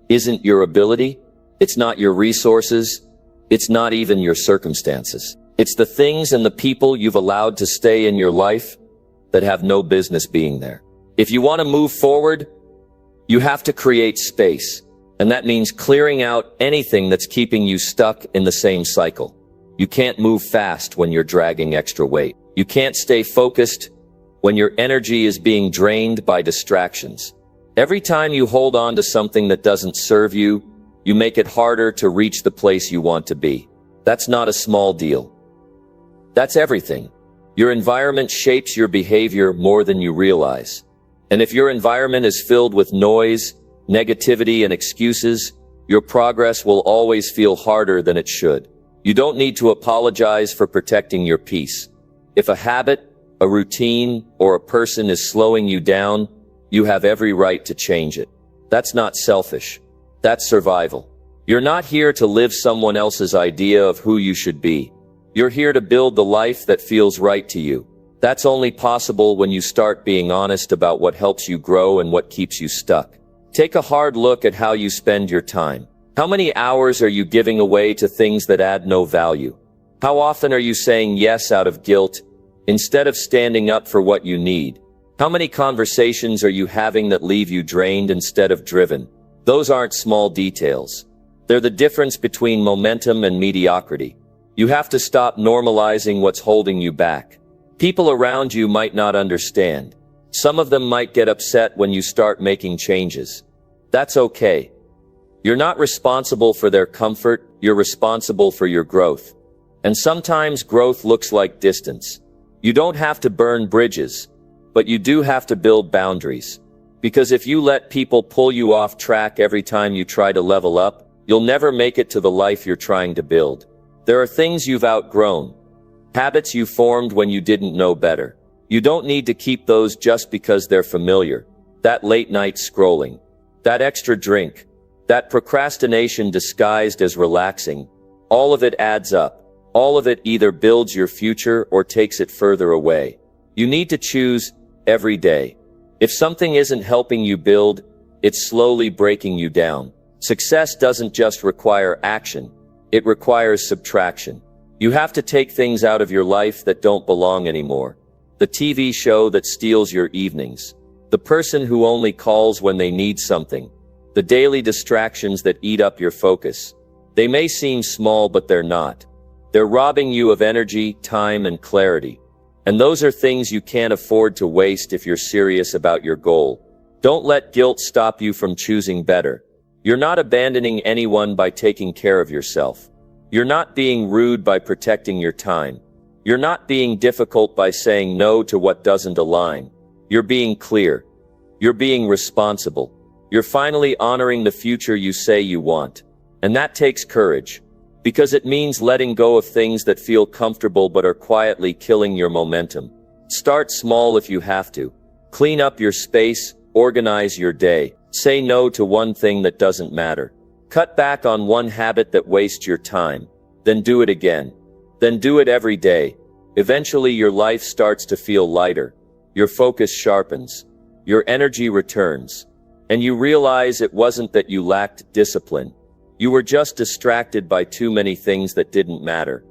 isn't your ability, it's not your resources, it's not even your circumstances. It's the things and the people you've allowed to stay in your life that have no business being there. If you want to move forward, you have to create space. And that means clearing out anything that's keeping you stuck in the same cycle. You can't move fast when you're dragging extra weight. You can't stay focused when your energy is being drained by distractions. Every time you hold on to something that doesn't serve you, you make it harder to reach the place you want to be. That's not a small deal. That's everything. Your environment shapes your behavior more than you realize. And if your environment is filled with noise, negativity, and excuses, your progress will always feel harder than it should. You don't need to apologize for protecting your peace. If a habit, a routine, or a person is slowing you down, you have every right to change it. That's not selfish. That's survival. You're not here to live someone else's idea of who you should be. You're here to build the life that feels right to you. That's only possible when you start being honest about what helps you grow and what keeps you stuck. Take a hard look at how you spend your time. How many hours are you giving away to things that add no value? How often are you saying yes out of guilt instead of standing up for what you need? How many conversations are you having that leave you drained instead of driven? Those aren't small details. They're the difference between momentum and mediocrity. You have to stop normalizing what's holding you back. People around you might not understand. Some of them might get upset when you start making changes. That's okay. You're not responsible for their comfort, you're responsible for your growth. And sometimes growth looks like distance. You don't have to burn bridges, but you do have to build boundaries. Because if you let people pull you off track every time you try to level up, you'll never make it to the life you're trying to build. There are things you've outgrown. Habits you formed when you didn't know better. You don't need to keep those just because they're familiar. That late night scrolling. That extra drink. That procrastination disguised as relaxing. All of it adds up. All of it either builds your future or takes it further away. You need to choose every day. If something isn't helping you build, it's slowly breaking you down. Success doesn't just require action. It requires subtraction. You have to take things out of your life that don't belong anymore. The TV show that steals your evenings. The person who only calls when they need something. The daily distractions that eat up your focus. They may seem small, but they're not. They're robbing you of energy, time, and clarity. And those are things you can't afford to waste if you're serious about your goal. Don't let guilt stop you from choosing better. You're not abandoning anyone by taking care of yourself. You're not being rude by protecting your time. You're not being difficult by saying no to what doesn't align. You're being clear. You're being responsible. You're finally honoring the future you say you want. And that takes courage. Because it means letting go of things that feel comfortable but are quietly killing your momentum. Start small if you have to. Clean up your space, organize your day. Say no to one thing that doesn't matter. Cut back on one habit that wastes your time. Then do it again. Then do it every day. Eventually your life starts to feel lighter. Your focus sharpens. Your energy returns. And you realize it wasn't that you lacked discipline. You were just distracted by too many things that didn't matter.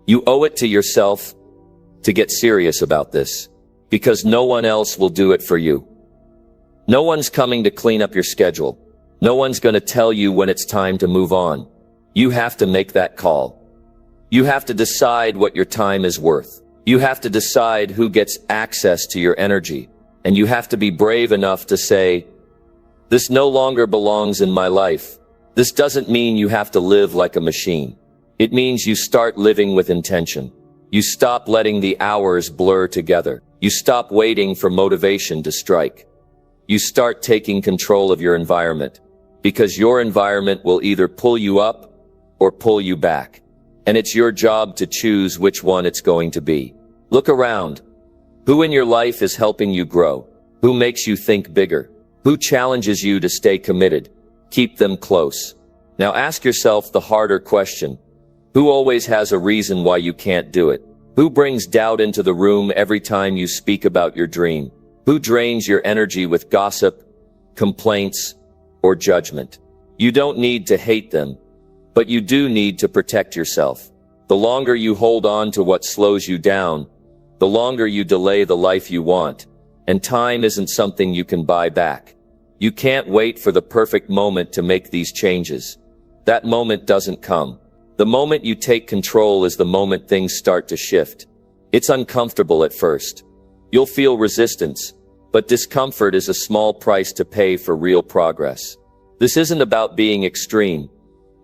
You owe it to yourself to get serious about this, because no one else will do it for you. No one's coming to clean up your schedule. No one's going to tell you when it's time to move on. You have to make that call. You have to decide what your time is worth. You have to decide who gets access to your energy. And you have to be brave enough to say, this no longer belongs in my life. This doesn't mean you have to live like a machine. It means you start living with intention. You stop letting the hours blur together. You stop waiting for motivation to strike. You start taking control of your environment, because your environment will either pull you up or pull you back. And it's your job to choose which one it's going to be. Look around. Who in your life is helping you grow? Who makes you think bigger? Who challenges you to stay committed? Keep them close. Now ask yourself the harder question. Who always has a reason why you can't do it? Who brings doubt into the room every time you speak about your dream? Who drains your energy with gossip, complaints, or judgment? You don't need to hate them, but you do need to protect yourself. The longer you hold on to what slows you down, the longer you delay the life you want. And time isn't something you can buy back. You can't wait for the perfect moment to make these changes. That moment doesn't come. The moment you take control is the moment things start to shift. It's uncomfortable at first. You'll feel resistance, but discomfort is a small price to pay for real progress. This isn't about being extreme.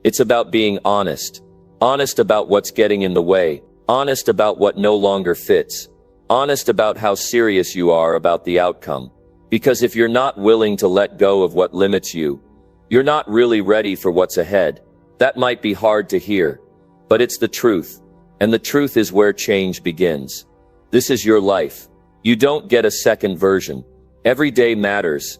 It's about being honest. Honest about what's getting in the way. Honest about what no longer fits. Honest about how serious you are about the outcome. Because if you're not willing to let go of what limits you, you're not really ready for what's ahead. That might be hard to hear, but it's the truth. And the truth is where change begins. This is your life. You don't get a second version. Every day matters.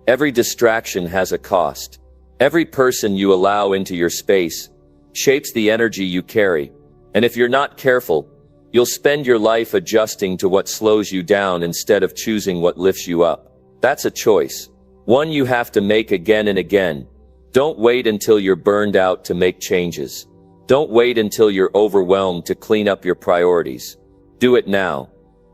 Every distraction has a cost. Every person you allow into your space shapes the energy you carry. And if you're not careful, you'll spend your life adjusting to what slows you down instead of choosing what lifts you up. That's a choice. One you have to make again and again. Don't wait until you're burned out to make changes. Don't wait until you're overwhelmed to clean up your priorities. Do it now.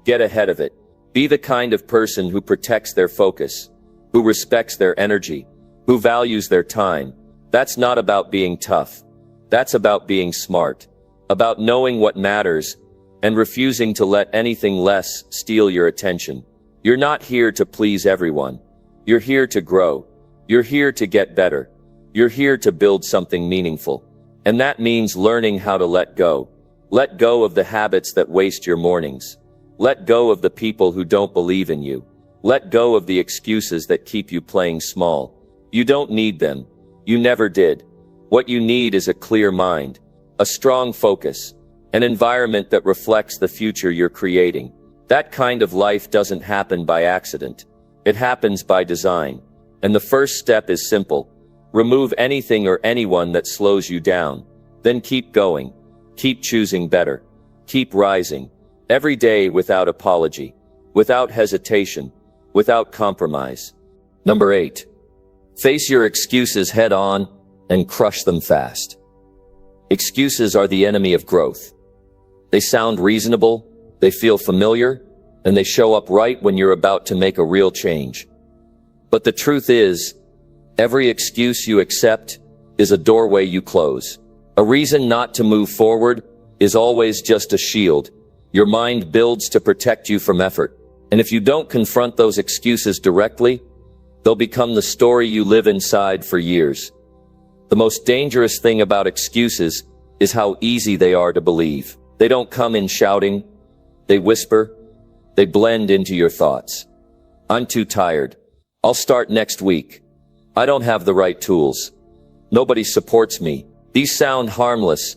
Get ahead of it. Be the kind of person who protects their focus, who respects their energy, who values their time. That's not about being tough. That's about being smart, about knowing what matters and refusing to let anything less steal your attention. You're not here to please everyone. You're here to grow. You're here to get better. You're here to build something meaningful. And that means learning how to let go. Let go of the habits that waste your mornings. Let go of the people who don't believe in you. Let go of the excuses that keep you playing small. You don't need them. You never did. What you need is a clear mind, a strong focus, an environment that reflects the future you're creating. That kind of life doesn't happen by accident. It happens by design. And the first step is simple. Remove anything or anyone that slows you down. Then keep going. Keep choosing better. Keep rising. Every day without apology, without hesitation, without compromise. Number 8. Face your excuses head on and crush them fast. Excuses are the enemy of growth. They sound reasonable, they feel familiar, and they show up right when you're about to make a real change. But the truth is, every excuse you accept is a doorway you close. A reason not to move forward is always just a shield your mind builds to protect you from effort. And if you don't confront those excuses directly, they'll become the story you live inside for years. The most dangerous thing about excuses is how easy they are to believe. They don't come in shouting. They whisper. They blend into your thoughts. I'm too tired. I'll start next week. I don't have the right tools. Nobody supports me. These sound harmless,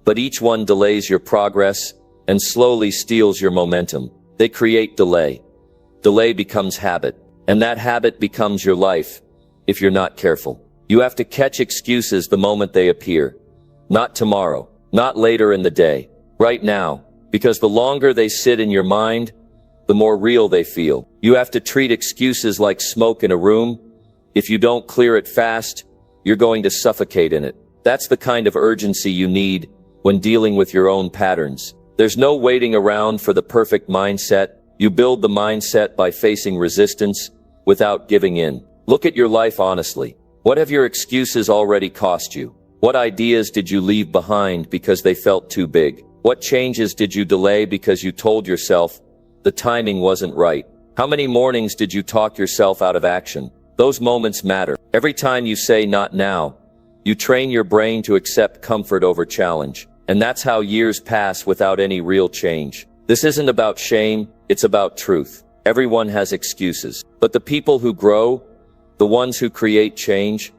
but each one delays your progress and slowly steals your momentum. They create delay. Delay becomes habit, and that habit becomes your life if you're not careful. You have to catch excuses the moment they appear. Not tomorrow, not later in the day, right now, because the longer they sit in your mind, the more real they feel. You have to treat excuses like smoke in a room. If you don't clear it fast, you're going to suffocate in it. That's the kind of urgency you need when dealing with your own patterns. There's no waiting around for the perfect mindset. You build the mindset by facing resistance without giving in. Look at your life honestly. What have your excuses already cost you? What ideas did you leave behind because they felt too big? What changes did you delay because you told yourself the timing wasn't right? How many mornings did you talk yourself out of action? Those moments matter. Every time you say not now, you train your brain to accept comfort over challenge. And that's how years pass without any real change. This isn't about shame, it's about truth. Everyone has excuses. But the people who grow, the ones who create change,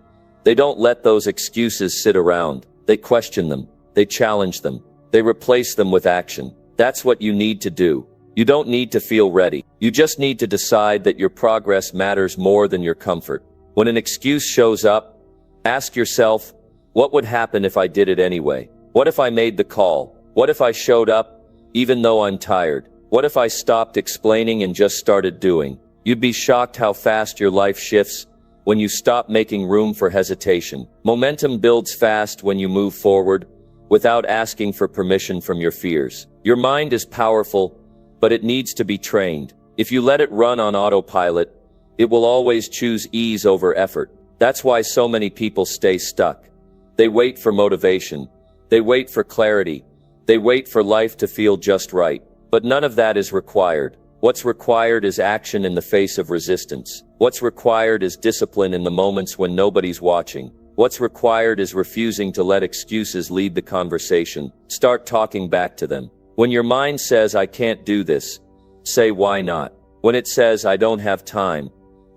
they don't let those excuses sit around. They question them. They challenge them. They replace them with action. That's what you need to do. You don't need to feel ready. You just need to decide that your progress matters more than your comfort. When an excuse shows up, ask yourself, what would happen if I did it anyway? What if I made the call? What if I showed up, even though I'm tired? What if I stopped explaining and just started doing? You'd be shocked how fast your life shifts when you stop making room for hesitation. Momentum builds fast when you move forward without asking for permission from your fears. Your mind is powerful, but it needs to be trained. If you let it run on autopilot, it will always choose ease over effort. That's why so many people stay stuck. They wait for motivation. They wait for clarity. They wait for life to feel just right. But none of that is required. What's required is action in the face of resistance. What's required is discipline in the moments when nobody's watching. What's required is refusing to let excuses lead the conversation. Start talking back to them. When your mind says, I can't do this, say, why not? When it says, I don't have time,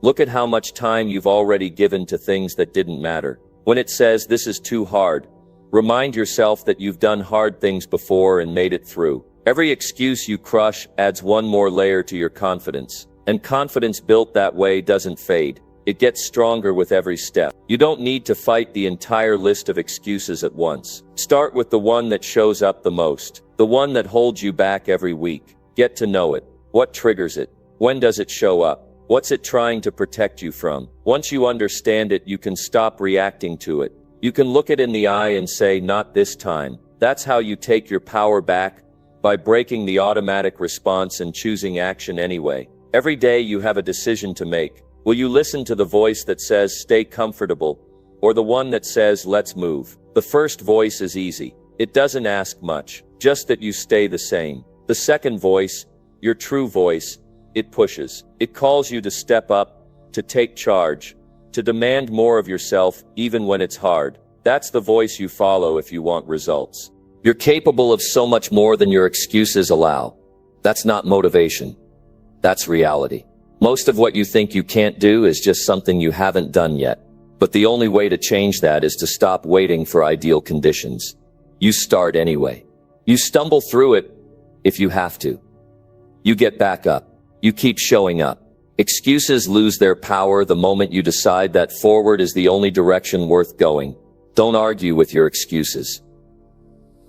look at how much time you've already given to things that didn't matter. When it says, this is too hard, remind yourself that you've done hard things before and made it through. Every excuse you crush adds one more layer to your confidence. And confidence built that way doesn't fade. It gets stronger with every step. You don't need to fight the entire list of excuses at once. Start with the one that shows up the most. The one that holds you back every week. Get to know it. What triggers it? When does it show up? What's it trying to protect you from? Once you understand it, you can stop reacting to it. You can look it in the eye and say, not this time. That's how you take your power back, by breaking the automatic response and choosing action anyway. Every day you have a decision to make. Will you listen to the voice that says, stay comfortable, or the one that says, let's move? The first voice is easy. It doesn't ask much, just that you stay the same. The second voice, your true voice, it pushes. It calls you to step up, to take charge, to demand more of yourself even when it's hard. That's the voice you follow if you want results. You're capable of so much more than your excuses allow. That's not motivation. That's reality. Most of what you think you can't do is just something you haven't done yet. But the only way to change that is to stop waiting for ideal conditions. You start anyway. You stumble through it if you have to. You get back up. You keep showing up. Excuses lose their power the moment you decide that forward is the only direction worth going. Don't argue with your excuses.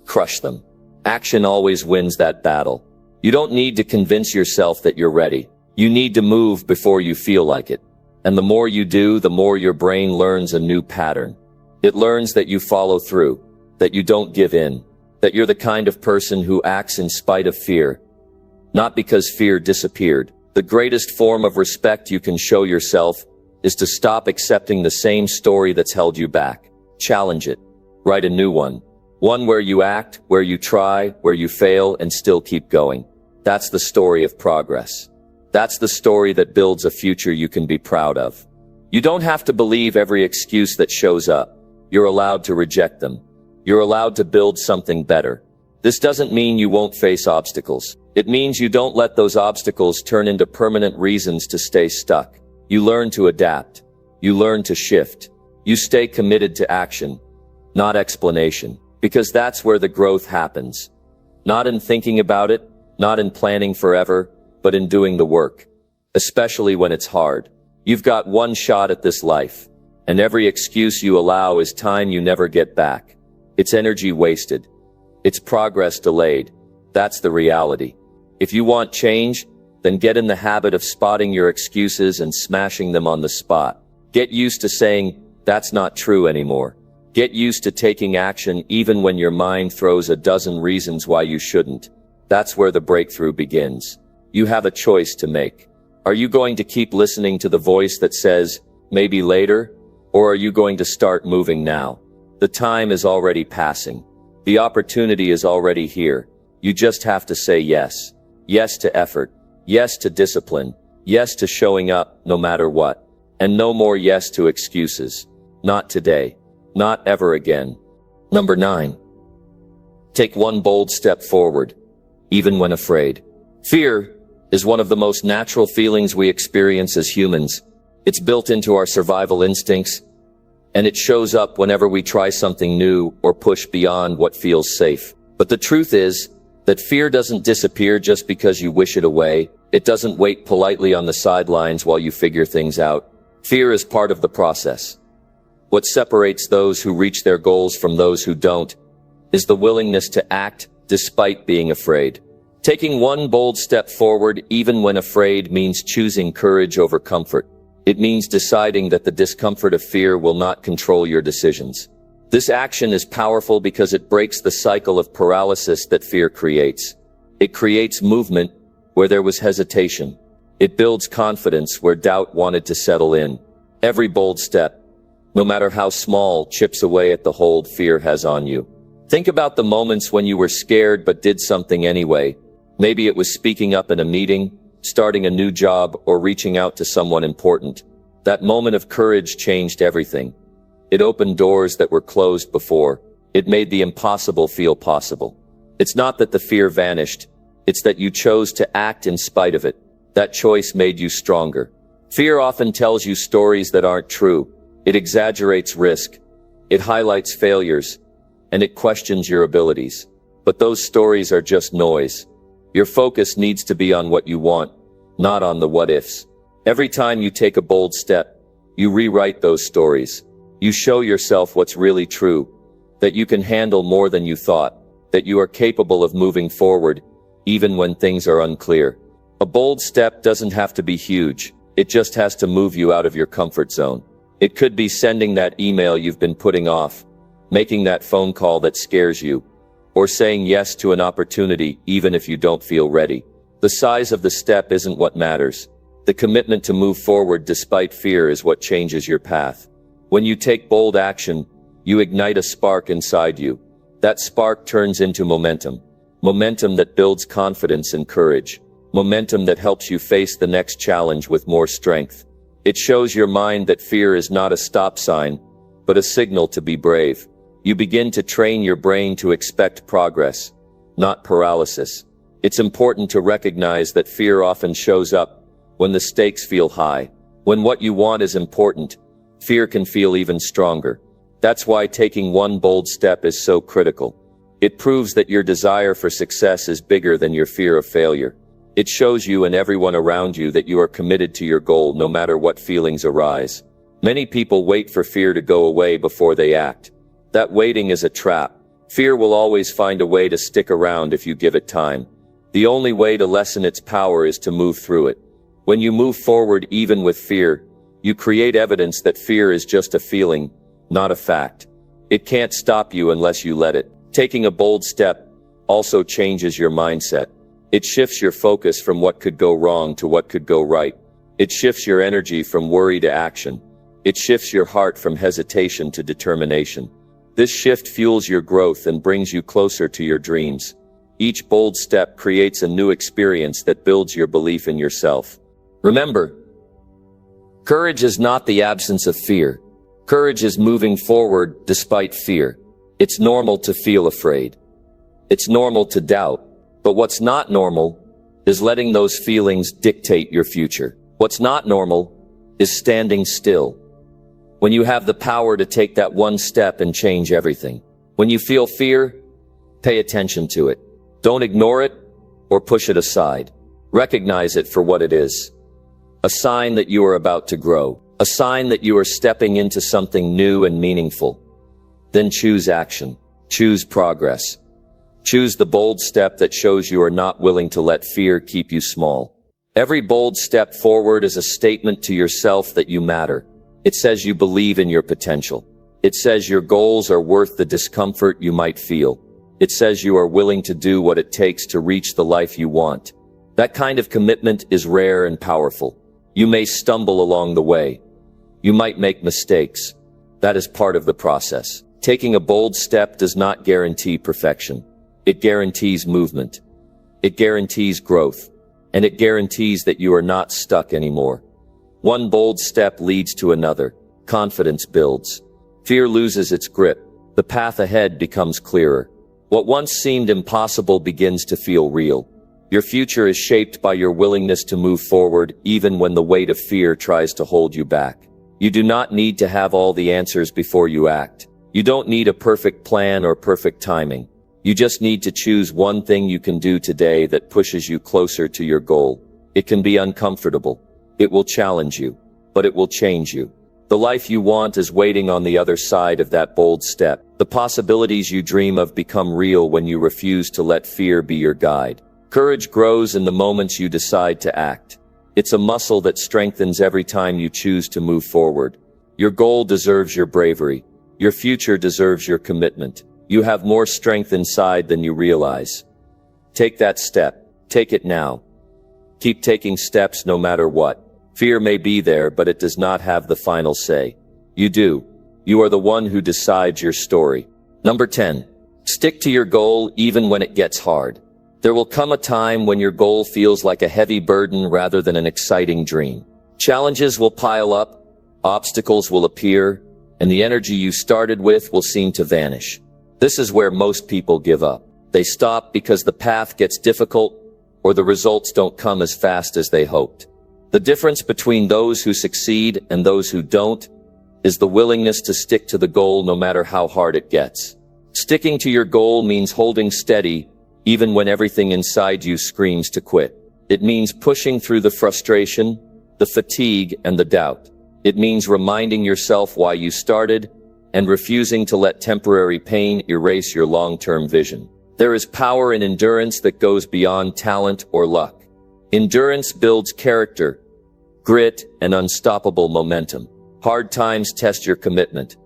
Crush them. Action always wins that battle. You don't need to convince yourself that you're ready. You need to move before you feel like it. And the more you do, the more your brain learns a new pattern. It learns that you follow through, that you don't give in, that you're the kind of person who acts in spite of fear. Not because fear disappeared. The greatest form of respect you can show yourself is to stop accepting the same story that's held you back. Challenge it. Write a new one. One where you act, where you try, where you fail, and still keep going. That's the story of progress. That's the story that builds a future you can be proud of. You don't have to believe every excuse that shows up. You're allowed to reject them. You're allowed to build something better. This doesn't mean you won't face obstacles. It means you don't let those obstacles turn into permanent reasons to stay stuck. You learn to adapt. You learn to shift. You stay committed to action, not explanation, because that's where the growth happens. Not in thinking about it, not in planning forever, but in doing the work, especially when it's hard. You've got one shot at this life, and every excuse you allow is time you never get back. It's energy wasted. It's progress delayed. That's the reality. If you want change, then get in the habit of spotting your excuses and smashing them on the spot. Get used to saying, that's not true anymore. Get used to taking action even when your mind throws a dozen reasons why you shouldn't. That's where the breakthrough begins. You have a choice to make. Are you going to keep listening to the voice that says, maybe later? Or are you going to start moving now? The time is already passing. The opportunity is already here. You just have to say yes. Yes to effort. Yes to discipline. Yes to showing up no matter what. And no more yes to excuses. Not today. Not ever again. Number 9. Take one bold step forward, even when afraid. Fear is one of the most natural feelings we experience as humans. It's built into our survival instincts, and it shows up whenever we try something new or push beyond what feels safe. But the truth is that fear doesn't disappear just because you wish it away. It doesn't wait politely on the sidelines while you figure things out. Fear is part of the process. What separates those who reach their goals from those who don't is the willingness to act despite being afraid. Taking one bold step forward even when afraid means choosing courage over comfort. It means deciding that the discomfort of fear will not control your decisions. This action is powerful because it breaks the cycle of paralysis that fear creates. It creates movement where there was hesitation. It builds confidence where doubt wanted to settle in. Every bold step, no matter how small, chips away at the hold fear has on you. Think about the moments when you were scared but did something anyway. Maybe it was speaking up in a meeting, starting a new job, or reaching out to someone important. That moment of courage changed everything. It opened doors that were closed before. It made the impossible feel possible. It's not that the fear vanished. It's that you chose to act in spite of it. That choice made you stronger. Fear often tells you stories that aren't true. It exaggerates risk. It highlights failures. And it questions your abilities. But those stories are just noise. Your focus needs to be on what you want, not on the what-ifs. Every time you take a bold step, you rewrite those stories. You show yourself what's really true, that you can handle more than you thought, that you are capable of moving forward, even when things are unclear. A bold step doesn't have to be huge. It just has to move you out of your comfort zone. It could be sending that email you've been putting off, making that phone call that scares you, or saying yes to an opportunity even if you don't feel ready. The size of the step isn't what matters. The commitment to move forward despite fear is what changes your path. When you take bold action, you ignite a spark inside you. That spark turns into momentum. Momentum that builds confidence and courage. Momentum that helps you face the next challenge with more strength. It shows your mind that fear is not a stop sign, but a signal to be brave. You begin to train your brain to expect progress, not paralysis. It's important to recognize that fear often shows up when the stakes feel high. When what you want is important, fear can feel even stronger. That's why taking one bold step is so critical. It proves that your desire for success is bigger than your fear of failure. It shows you and everyone around you that you are committed to your goal no matter what feelings arise. Many people wait for fear to go away before they act. That waiting is a trap. Fear will always find a way to stick around if you give it time. The only way to lessen its power is to move through it. When you move forward even with fear, you create evidence that fear is just a feeling, not a fact. It can't stop you unless you let it. Taking a bold step also changes your mindset. It shifts your focus from what could go wrong to what could go right. It shifts your energy from worry to action. It shifts your heart from hesitation to determination. This shift fuels your growth and brings you closer to your dreams. Each bold step creates a new experience that builds your belief in yourself. Remember, courage is not the absence of fear. Courage is moving forward despite fear. It's normal to feel afraid. It's normal to doubt. But what's not normal is letting those feelings dictate your future. What's not normal is standing still. When you have the power to take that one step and change everything. When you feel fear, pay attention to it. Don't ignore it or push it aside. Recognize it for what it is. A sign that you are about to grow. A sign that you are stepping into something new and meaningful. Then choose action. Choose progress. Choose the bold step that shows you are not willing to let fear keep you small. Every bold step forward is a statement to yourself that you matter. It says you believe in your potential. It says your goals are worth the discomfort you might feel. It says you are willing to do what it takes to reach the life you want. That kind of commitment is rare and powerful. You may stumble along the way. You might make mistakes. That is part of the process. Taking a bold step does not guarantee perfection. It guarantees movement. It guarantees growth. And it guarantees that you are not stuck anymore. One bold step leads to another. Confidence builds. Fear loses its grip. The path ahead becomes clearer. What once seemed impossible begins to feel real. Your future is shaped by your willingness to move forward even when the weight of fear tries to hold you back. You do not need to have all the answers before you act. You don't need a perfect plan or perfect timing. You just need to choose one thing you can do today that pushes you closer to your goal. It can be uncomfortable. It will challenge you, but it will change you. The life you want is waiting on the other side of that bold step. The possibilities you dream of become real when you refuse to let fear be your guide. Courage grows in the moments you decide to act. It's a muscle that strengthens every time you choose to move forward. Your goal deserves your bravery. Your future deserves your commitment. You have more strength inside than you realize. Take that step. Take it now. Keep taking steps no matter what. Fear may be there, but it does not have the final say. You do. You are the one who decides your story. Number 10. Stick to your goal even when it gets hard. There will come a time when your goal feels like a heavy burden rather than an exciting dream. Challenges will pile up, obstacles will appear, and the energy you started with will seem to vanish. This is where most people give up. They stop because the path gets difficult or the results don't come as fast as they hoped. The difference between those who succeed and those who don't is the willingness to stick to the goal no matter how hard it gets. Sticking to your goal means holding steady even when everything inside you screams to quit. It means pushing through the frustration, the fatigue, and the doubt. It means reminding yourself why you started and refusing to let temporary pain erase your long-term vision. There is power in endurance that goes beyond talent or luck. Endurance builds character, grit, and unstoppable momentum. Hard times test your commitment.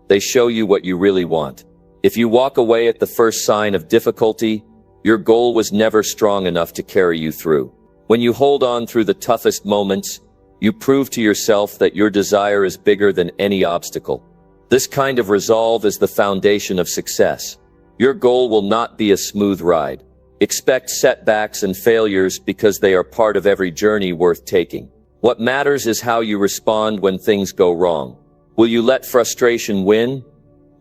They show you what you really want. If you walk away at the first sign of difficulty, your goal was never strong enough to carry you through. When you hold on through the toughest moments, you prove to yourself that your desire is bigger than any obstacle. This kind of resolve is the foundation of success. Your goal will not be a smooth ride. Expect setbacks and failures because they are part of every journey worth taking. What matters is how you respond when things go wrong. Will you let frustration win,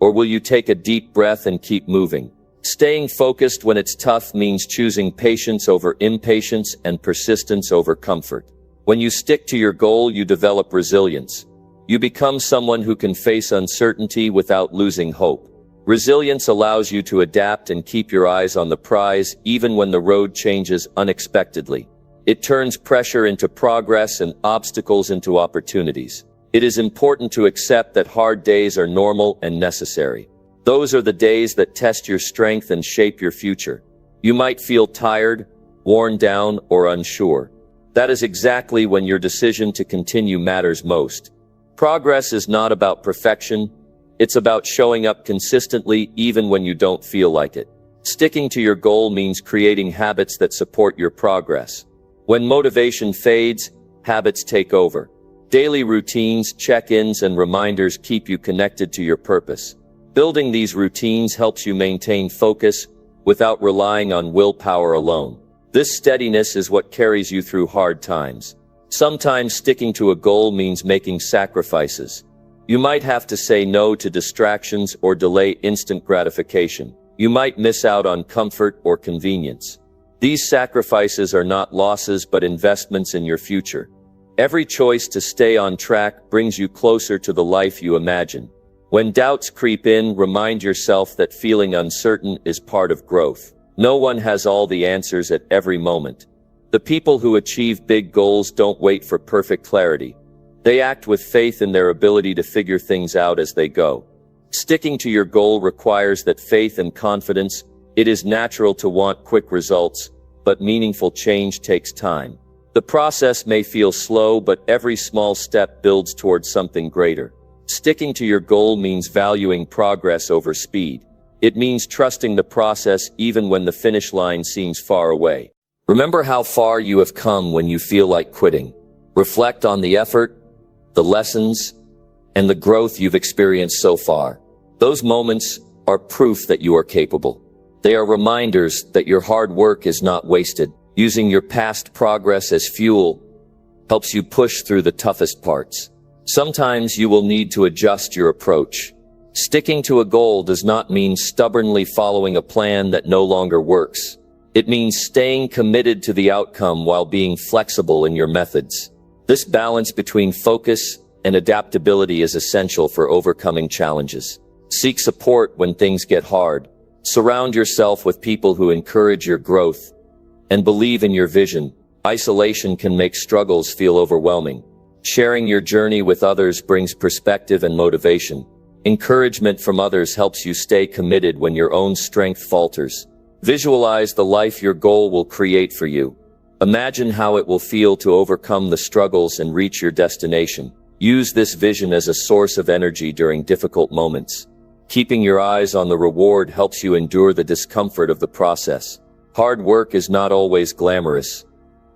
or will you take a deep breath and keep moving? Staying focused when it's tough means choosing patience over impatience and persistence over comfort. When you stick to your goal, you develop resilience. You become someone who can face uncertainty without losing hope. Resilience allows you to adapt and keep your eyes on the prize even when the road changes unexpectedly. It turns pressure into progress and obstacles into opportunities. It is important to accept that hard days are normal and necessary. Those are the days that test your strength and shape your future. You might feel tired, worn down, or unsure. That is exactly when your decision to continue matters most. Progress is not about perfection. It's about showing up consistently even when you don't feel like it. Sticking to your goal means creating habits that support your progress. When motivation fades, habits take over. Daily routines, check-ins, and reminders keep you connected to your purpose. Building these routines helps you maintain focus without relying on willpower alone. This steadiness is what carries you through hard times. Sometimes sticking to a goal means making sacrifices. You might have to say no to distractions or delay instant gratification. You might miss out on comfort or convenience. These sacrifices are not losses but investments in your future. Every choice to stay on track brings you closer to the life you imagine. When doubts creep in, remind yourself that feeling uncertain is part of growth. No one has all the answers at every moment. The people who achieve big goals don't wait for perfect clarity. They act with faith in their ability to figure things out as they go. Sticking to your goal requires that faith and confidence. It is natural to want quick results, but meaningful change takes time. The process may feel slow, but every small step builds towards something greater. Sticking to your goal means valuing progress over speed. It means trusting the process even when the finish line seems far away. Remember how far you have come when you feel like quitting. Reflect on the effort, the lessons, and the growth you've experienced so far. Those moments are proof that you are capable. They are reminders that your hard work is not wasted. Using your past progress as fuel helps you push through the toughest parts. Sometimes you will need to adjust your approach. Sticking to a goal does not mean stubbornly following a plan that no longer works. It means staying committed to the outcome while being flexible in your methods. This balance between focus and adaptability is essential for overcoming challenges. Seek support when things get hard. Surround yourself with people who encourage your growth and believe in your vision. Isolation can make struggles feel overwhelming. Sharing your journey with others brings perspective and motivation. Encouragement from others helps you stay committed when your own strength falters. Visualize the life your goal will create for you. Imagine how it will feel to overcome the struggles and reach your destination. Use this vision as a source of energy during difficult moments. Keeping your eyes on the reward helps you endure the discomfort of the process. Hard work is not always glamorous,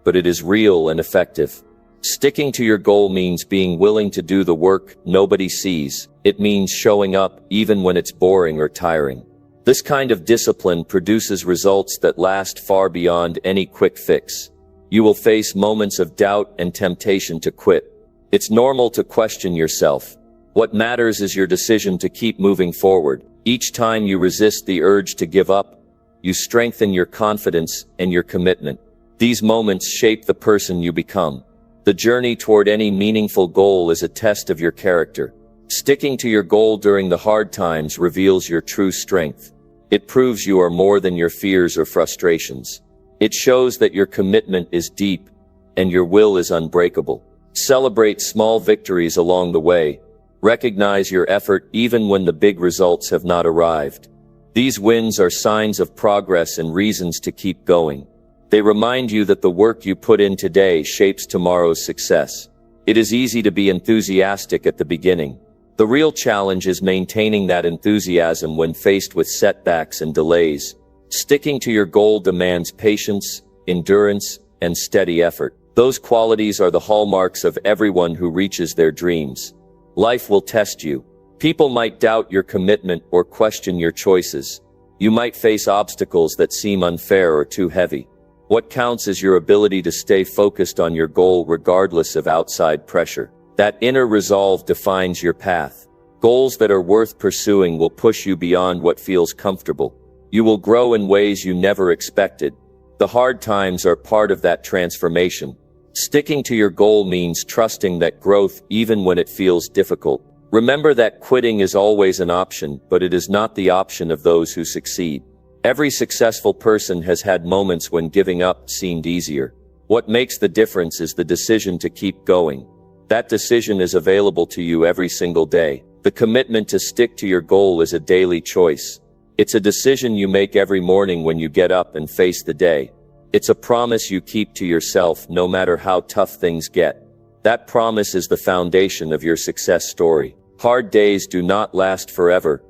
but it is real and effective. Sticking to your goal means being willing to do the work nobody sees. It means showing up even when it's boring or tiring. This kind of discipline produces results that last far beyond any quick fix. You will face moments of doubt and temptation to quit. It's normal to question yourself. What matters is your decision to keep moving forward. Each time you resist the urge to give up, you strengthen your confidence and your commitment. These moments shape the person you become. The journey toward any meaningful goal is a test of your character. Sticking to your goal during the hard times reveals your true strength. It proves you are more than your fears or frustrations. It shows that your commitment is deep and your will is unbreakable. Celebrate small victories along the way. Recognize your effort even when the big results have not arrived. These wins are signs of progress and reasons to keep going. They remind you that the work you put in today shapes tomorrow's success. It is easy to be enthusiastic at the beginning. The real challenge is maintaining that enthusiasm when faced with setbacks and delays. Sticking to your goal demands patience, endurance, and steady effort. Those qualities are the hallmarks of everyone who reaches their dreams. Life will test you. People might doubt your commitment or question your choices. You might face obstacles that seem unfair or too heavy. What counts is your ability to stay focused on your goal regardless of outside pressure. That inner resolve defines your path. Goals that are worth pursuing will push you beyond what feels comfortable. You will grow in ways you never expected. The hard times are part of that transformation. Sticking to your goal means trusting that growth even when it feels difficult. Remember that quitting is always an option, but it is not the option of those who succeed. Every successful person has had moments when giving up seemed easier. What makes the difference is the decision to keep going. That decision is available to you every single day. The commitment to stick to your goal is a daily choice. It's a decision you make every morning when you get up and face the day. It's a promise you keep to yourself no matter how tough things get. That promise is the foundation of your success story. Hard days do not last forever,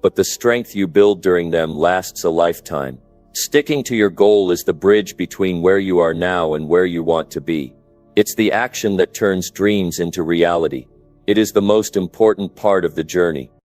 but the strength you build during them lasts a lifetime. Sticking to your goal is the bridge between where you are now and where you want to be. It's the action that turns dreams into reality. It is the most important part of the journey.